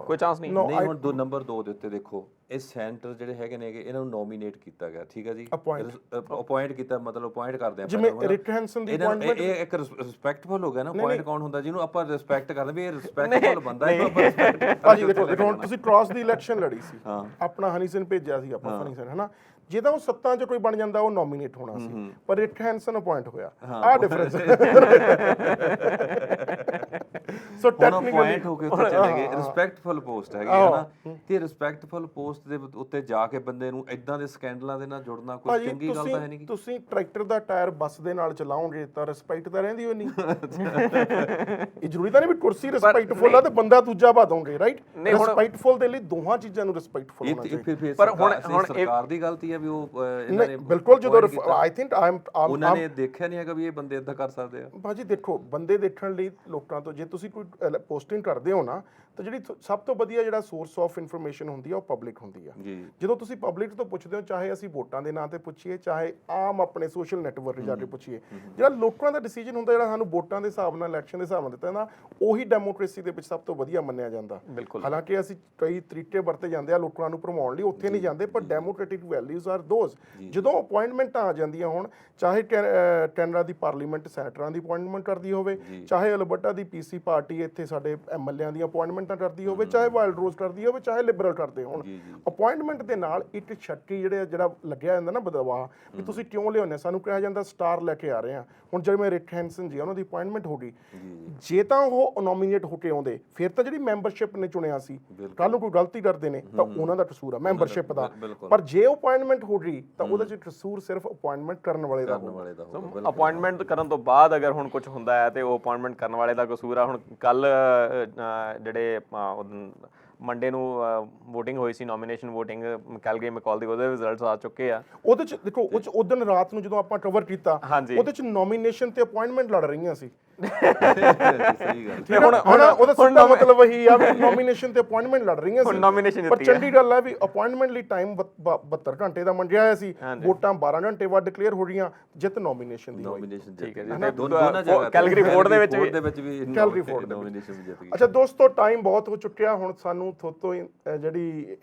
ਕੋਈ ਚਾਂਸ ਨਹੀਂ। ਨਹੀਂ, ਹੁਣ ਨੰਬਰ 2 ਦੇ ਉੱਤੇ ਦੇਖੋ, ਇਹ ਸੈਂਟਰ ਜਿਹੜੇ ਹੈਗੇ ਨੇਗੇ, ਇਹਨਾਂ ਨੂੰ ਨੋਮੀਨੇਟ ਕੀਤਾ ਗਿਆ, ਠੀਕ ਹੈ ਜੀ, ਅਪਾਇੰਟ ਕੀਤਾ, ਮਤਲਬ ਅਪਾਇੰਟ ਕਰਦੇ ਆ, ਜਿਵੇਂ ਰਿਕ ਹੈਂਸਨ ਦੀ ਅਪਾਇੰਟਮੈਂਟ, ਇਹ ਇੱਕ ਰਿਸਪੈਕਟਫੁਲ ਹੋ ਗਿਆ ਨਾ। ਅਪਾਇੰਟ ਕੌਣ ਹੁੰਦਾ ਜਿਹਨੂੰ ਆਪਾਂ ਰਿਸਪੈਕਟ ਕਰਦੇ ਵੀ ਇਹ ਰਿਸਪੈਕਟਫੁਲ ਬੰਦਾ, ਇਹਨੂੰ ਆਪਾਂ ਰਿਸਪੈਕਟ। ਭਾਜੀ ਦੇਖੋ ਹੁਣ ਤੁਸੀਂ ਕ੍ਰਾਸ ਦੀ ਇਲੈਕਸ਼ਨ ਲੜੀ ਸੀ, ਆਪਣਾ ਹਨੀ ਸਿੰਘ ਭੇਜਿਆ ਸੀ ਆਪਾਂ, ਹਨੀ ਸਿੰਘ, ਹੈ ਨਾ, ਜੇ ਤਾਂ ਉਹ ਸੱਤਾਂ 'ਚ ਕੋਈ ਬਣ ਜਾਂਦਾ ਉਹ ਨੋਮੀਨੇਟ ਹੋਣਾ ਸੀ, ਪਰ ਰਿਕ ਹੈਂਸਨ ਅਪਾਇੰਟ ਹੋਇਆ, ਆਹ ਡਿਫਰੈਂਸ। ਸੋ ਟੈਕਨੀਕਲੀ ਅਪਾਇੰਟ ਹੋ ਕੇ ਉੱਥੇ ਚਲੇ ਗਏ, ਰਿਸਪੈਕਟਫੁਲ ਪੋਸਟ ਹੈਗੀ ਹੈ ਨਾ, ਤੇ ਰਿਸਪੈਕਟਫੁਲ ਪੋਸਟ ਦੇ ਉੱਤੇ ਜਾ ਕੇ ਬੰਦੇ ਨੂੰ ਇਦਾਂ ਦੇ ਸਕੈਂਡਲਾਂ ਦੇ ਨਾਲ ਜੁੜਨਾ ਕੋਈ ਚੰਗੀ ਗੱਲ ਤਾਂ ਹੈ ਨਹੀਂ। ਤੁਸੀਂ ਟਰੈਕਟਰ ਦਾ ਟਾਇਰ ਬੱਸ ਦੇ ਨਾਲ ਚਲਾਓਗੇ ਤਾਂ ਰਿਸਪੈਕਟ ਤਾਂ ਰਹਿੰਦੀ ਹੋ ਨਹੀਂ। ਇਹ ਜ਼ਰੂਰੀ ਤਾਂ ਨਹੀਂ ਵੀ ਕੁਰਸੀ ਰਿਸਪੈਕਟਫੁਲ ਆ ਤੇ ਬੰਦਾ ਦੂਜਾ ਪਾ ਦੋਗੇ, ਰਾਈਟ? ਰਿਸਪੈਕਟਫੁਲ ਦੇ ਲਈ ਦੋਹਾਂ ਚੀਜ਼ਾਂ ਨੂੰ ਰਿਸਪੈਕਟਫੁਲ ਹੋਣਾ ਚਾਹੀਦਾ। ਪਰ ਹੁਣ ਸਰਕਾਰ ਦੀ ਗਲਤੀ ਹੈ ਵੀ ਉਹ ਇਹਨਾਂ ਨੇ ਬਿਲਕੁਲ, ਜਦੋਂ ਆਈ ਥਿੰਕ ਉਹਨਾਂ ਨੇ ਦੇਖਿਆ ਨਹੀਂ ਹੈਗਾ ਵੀ ਇਹ ਬੰਦੇ ਇਦਾਂ ਕਰ ਸਕਦੇ ਆ। ਭਾਜੀ ਦੇਖੋ, ਬੰਦੇ ਦੇਖਣ ਲਈ ਲੋਕਾਂ ਤੋਂ, ਜੇ ਤੁਸੀਂ ਕੋਈ ਪੋਸਟਿੰਗ ਕਰਦੇ ਹੋ ਨਾ, ਤਾਂ ਜਿਹੜੀ ਸਭ ਤੋਂ ਵਧੀਆ ਜਿਹੜਾ ਸੋਰਸ ਆਫ ਇਨਫੋਰਮੇਸ਼ਨ ਹੁੰਦੀ ਆ ਉਹ ਪਬਲਿਕ ਹੁੰਦੀ ਆ। ਜਦੋਂ ਤੁਸੀਂ ਪਬਲਿਕ ਤੋਂ ਪੁੱਛਦੇ ਹੋ, ਚਾਹੇ ਅਸੀਂ ਵੋਟਾਂ ਦੇ ਨਾਂ ਤੇ ਪੁੱਛੀਏ, ਚਾਹੇ ਆਮ ਆਪਣੇ ਸੋਸ਼ਲ ਨੈਟਵਰਕ ਜਾ ਕੇ ਪੁੱਛੀਏ, ਜਿਹੜਾ ਲੋਕਾਂ ਦਾ ਡਿਸੀਜਨ ਹੁੰਦਾ, ਜਿਹੜਾ ਸਾਨੂੰ ਵੋਟਾਂ ਦੇ ਹਿਸਾਬ ਨਾਲ, ਇਲੈਕਸ਼ਨ ਦੇ ਹਿਸਾਬ ਨਾਲ ਦਿੱਤਾ ਨਾ, ਉਹੀ ਡੈਮੋਕ੍ਰੇਸੀ ਦੇ ਵਿੱਚ ਸਭ ਤੋਂ ਵਧੀਆ ਮੰਨਿਆ ਜਾਂਦਾ। ਹਾਲਾਂਕਿ ਅਸੀਂ ਕਈ ਤਰੀਕੇ ਵਰਤੇ ਜਾਂਦੇ ਆ ਲੋਕਾਂ ਨੂੰ ਭਰਮਾਉਣ ਲਈ, ਉੱਥੇ ਨਹੀਂ ਜਾਂਦੇ, ਪਰ ਡੈਮੋਕ੍ਰੈਟਿਕ ਵੈਲਿਊਜ਼ ਆਰ ਦੋਜ਼। ਜਦੋਂ ਅਪਾਇੰਟਮੈਂਟਾਂ ਆ ਜਾਂਦੀਆਂ ਹੋਣ, ਚਾਹੇ ਕੈਨੇਡਾ ਦੀ ਪਾਰਲੀਮੈਂਟ ਸੈਨੇਟਰਾਂ ਦੀ ਅਪਾਇੰਟਮੈਂਟ ਕਰਦੀ ਹੋਵੇ, ਚਾਹੇ ਅਲਬਰਟਾ ਦੀ PC ਪਾਰਟੀ ਇੱਥੇ ਸਾਡੇ MLAਆਂ ਦੀਆਂ ਅਪਾਇੰਟਮੈਂਟਾਂ ਕਰਦੀ ਹੋਵੇ, ਚਾਹੇ ਵਾਈਲਡ ਰੋਜ਼ ਕਰਦੀ ਹੋਵੇ, ਚਾਹੇ ਲਿਬਰਲ ਕਰਦੇ ਹੋਣ, ਅਪਾਇੰਟਮੈਂਟ ਦੇ ਨਾਲ ਇੱਕ ਛੱਟੀ ਜਿਹੜਾ ਲੱਗਿਆ ਜਾਂਦਾ ਨਾ ਬਦਲਾਅ, ਵੀ ਤੁਸੀਂ ਕਿਉਂ ਲਿਆਉਂਦੇ, ਸਾਨੂੰ ਕਿਹਾ ਜਾਂਦਾ ਸਟਾਰ ਲੈ ਕੇ ਆ ਰਹੇ ਆ। ਹੁਣ ਜਿਵੇਂ ਰਿਕ ਹੈਂਸਨ ਜੀ, ਉਹਨਾਂ ਦੀ ਅਪਾਇੰਟਮੈਂਟ ਹੋ ਗਈ, ਜੇ ਤਾਂ ਉਹ ਨੋਮੀਨੇਟ ਹੋ ਕੇ ਆਉਂਦੇ, ਫਿਰ ਤਾਂ ਜਿਹੜੀ ਮੈਂਬਰਸ਼ਿਪ ਨੇ ਚੁਣਿਆ ਸੀ, ਕੱਲ ਨੂੰ ਕੋਈ ਗਲਤੀ ਕਰਦੇ ਨੇ ਤਾਂ ਉਹਨਾਂ ਦਾ ਕਸੂਰ ਆ ਮੈਂਬਰਸ਼ਿਪ ਦਾ, ਪਰ ਜੇ ਅਪਾਇੰਟਮੈਂਟ ਹੋ ਗਈ ਤਾਂ ਉਹਦੇ 'ਚ ਕਸੂਰ ਸਿਰਫ ਅਪਾਇੰਟਮੈਂਟ ਕਰਨ ਵਾਲੇ ਦਾ ਹੋਊਗਾ। ਅਪਾਇੰਟਮੈਂਟ ਕਰਨ ਤੋਂ ਬਾਅਦ ਅਗਰ ਹੁਣ ਕੁਝ ਹੁੰਦਾ ਹੈ ਤੇ ਉਹ ਅਪਾਇੰਟਮੈਂਟ ਕਰਨ ਵਾਲੇ ਦਾ ਕਸੂਰ ਆ। ਹੁਣ ਕੱਲ ਜਿਹੜੇ ਮੰਡੇ ਨੂੰ VOTING ਹੋਈ ਸੀ, ਨੋਮੀਨੇਸ਼ਨ VOTING ਕੈਲਗਰੀ ਮੈਕॉल ਦੀ, ਉਹਦੇ ਰਿਜ਼ਲਟਸ ਆ ਚੁੱਕੇ ਆ। ਉਹਦੇ 'ਚ ਦੇਖੋ, ਉਹ 'ਚ ਉਦੋਂ ਰਾਤ ਨੂੰ ਜਦੋਂ ਆਪਾਂ ਕਵਰ ਕੀਤਾ, ਉਹਦੇ 'ਚ ਨੋਮੀਨੇਸ਼ਨ ਤੇ ਅਪਾਇੰਟਮੈਂਟ ਲੜ ਰਹੀਆਂ ਸੀ। ਸਹੀ ਗੱਲ। ਹੁਣ ਉਹਦਾ ਸਿੱਧਾ ਮਤਲਬ ਇਹੀ ਆ ਵੀ ਨੋਮੀਨੇਸ਼ਨ ਤੇ ਅਪਾਇੰਟਮੈਂਟ ਲੜ ਰਹੀਆਂ ਸੀ, ਪਰ ਚੰਗੀ ਗੱਲ ਹੈ ਵੀ ਅਪਾਇੰਟਮੈਂਟ ਲਈ ਟਾਈਮ 72 ਘੰਟੇ ਦਾ ਮੰਗਿਆ ਹੋਇਆ ਸੀ, ਵੋਟਾਂ 12 ਘੰਟੇ ਬਾਅਦ ਡਿਕਲੇਅਰ ਹੋ ਰਹੀਆਂ, ਜਿੱਤ ਨੋਮੀਨੇਸ਼ਨ ਦੀ ਹੋਈ। ਠੀਕ ਹੈ ਜੀ, ਦੋਨਾਂ ਜਗ੍ਹਾ ਕੈਲਗਰੀ ਫੋਰਟ ਦੇ ਵਿੱਚ ਵੀ ਕੈਲਗਰੀ ਫੋਰਟ ਦੇ ਨੋਮੀਨੇਸ਼ਨ ਜਿੱਤ ਗਈ। ਅੱਛਾ ਦੋਸਤੋ, ਟਾਈਮ ਬਹੁਤ ਹੋ ਚੁੱਕਿਆ, ਹੁਣ ਸਾਨੂੰ ਥੋਤੋਂ ਜਿਹੜੀ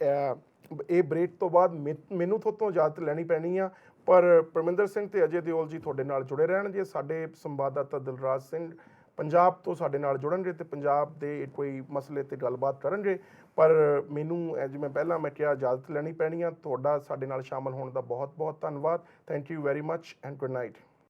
ਇਹ ਬ੍ਰੇਕ ਤੋਂ ਬਾਅਦ ਮੈਨੂੰ ਥੋਤੋਂ ਇਜਾਜ਼ਤ ਲੈਣੀ ਪੈਣੀ ਆ, ਪਰ ਪਰਮਿੰਦਰ ਸਿੰਘ ਤੇ ਅਜੇ ਦਿਓਲ ਜੀ ਤੁਹਾਡੇ ਨਾਲ ਜੁੜੇ ਰਹਿਣਗੇ। ਸਾਡੇ ਸੰਵਾਦਦਾਤਾ ਦਿਲਰਾਜ ਸਿੰਘ ਪੰਜਾਬ ਤੋਂ ਸਾਡੇ ਨਾਲ ਜੁੜਨਗੇ ਤੇ ਪੰਜਾਬ ਦੇ ਕੋਈ ਮਸਲੇ ਤੇ ਗੱਲਬਾਤ ਕਰਨਗੇ, ਪਰ ਮੈਨੂੰ ਜਿਵੇਂ ਪਹਿਲਾਂ ਮੈਂ ਕਿਹਾ, ਇਜਾਜ਼ਤ ਲੈਣੀ ਪੈਣੀ ਆ। ਤੁਹਾਡਾ ਸਾਡੇ ਨਾਲ ਸ਼ਾਮਲ ਹੋਣ ਦਾ ਬਹੁਤ ਬਹੁਤ ਧੰਨਵਾਦ। Thank you very much and good night.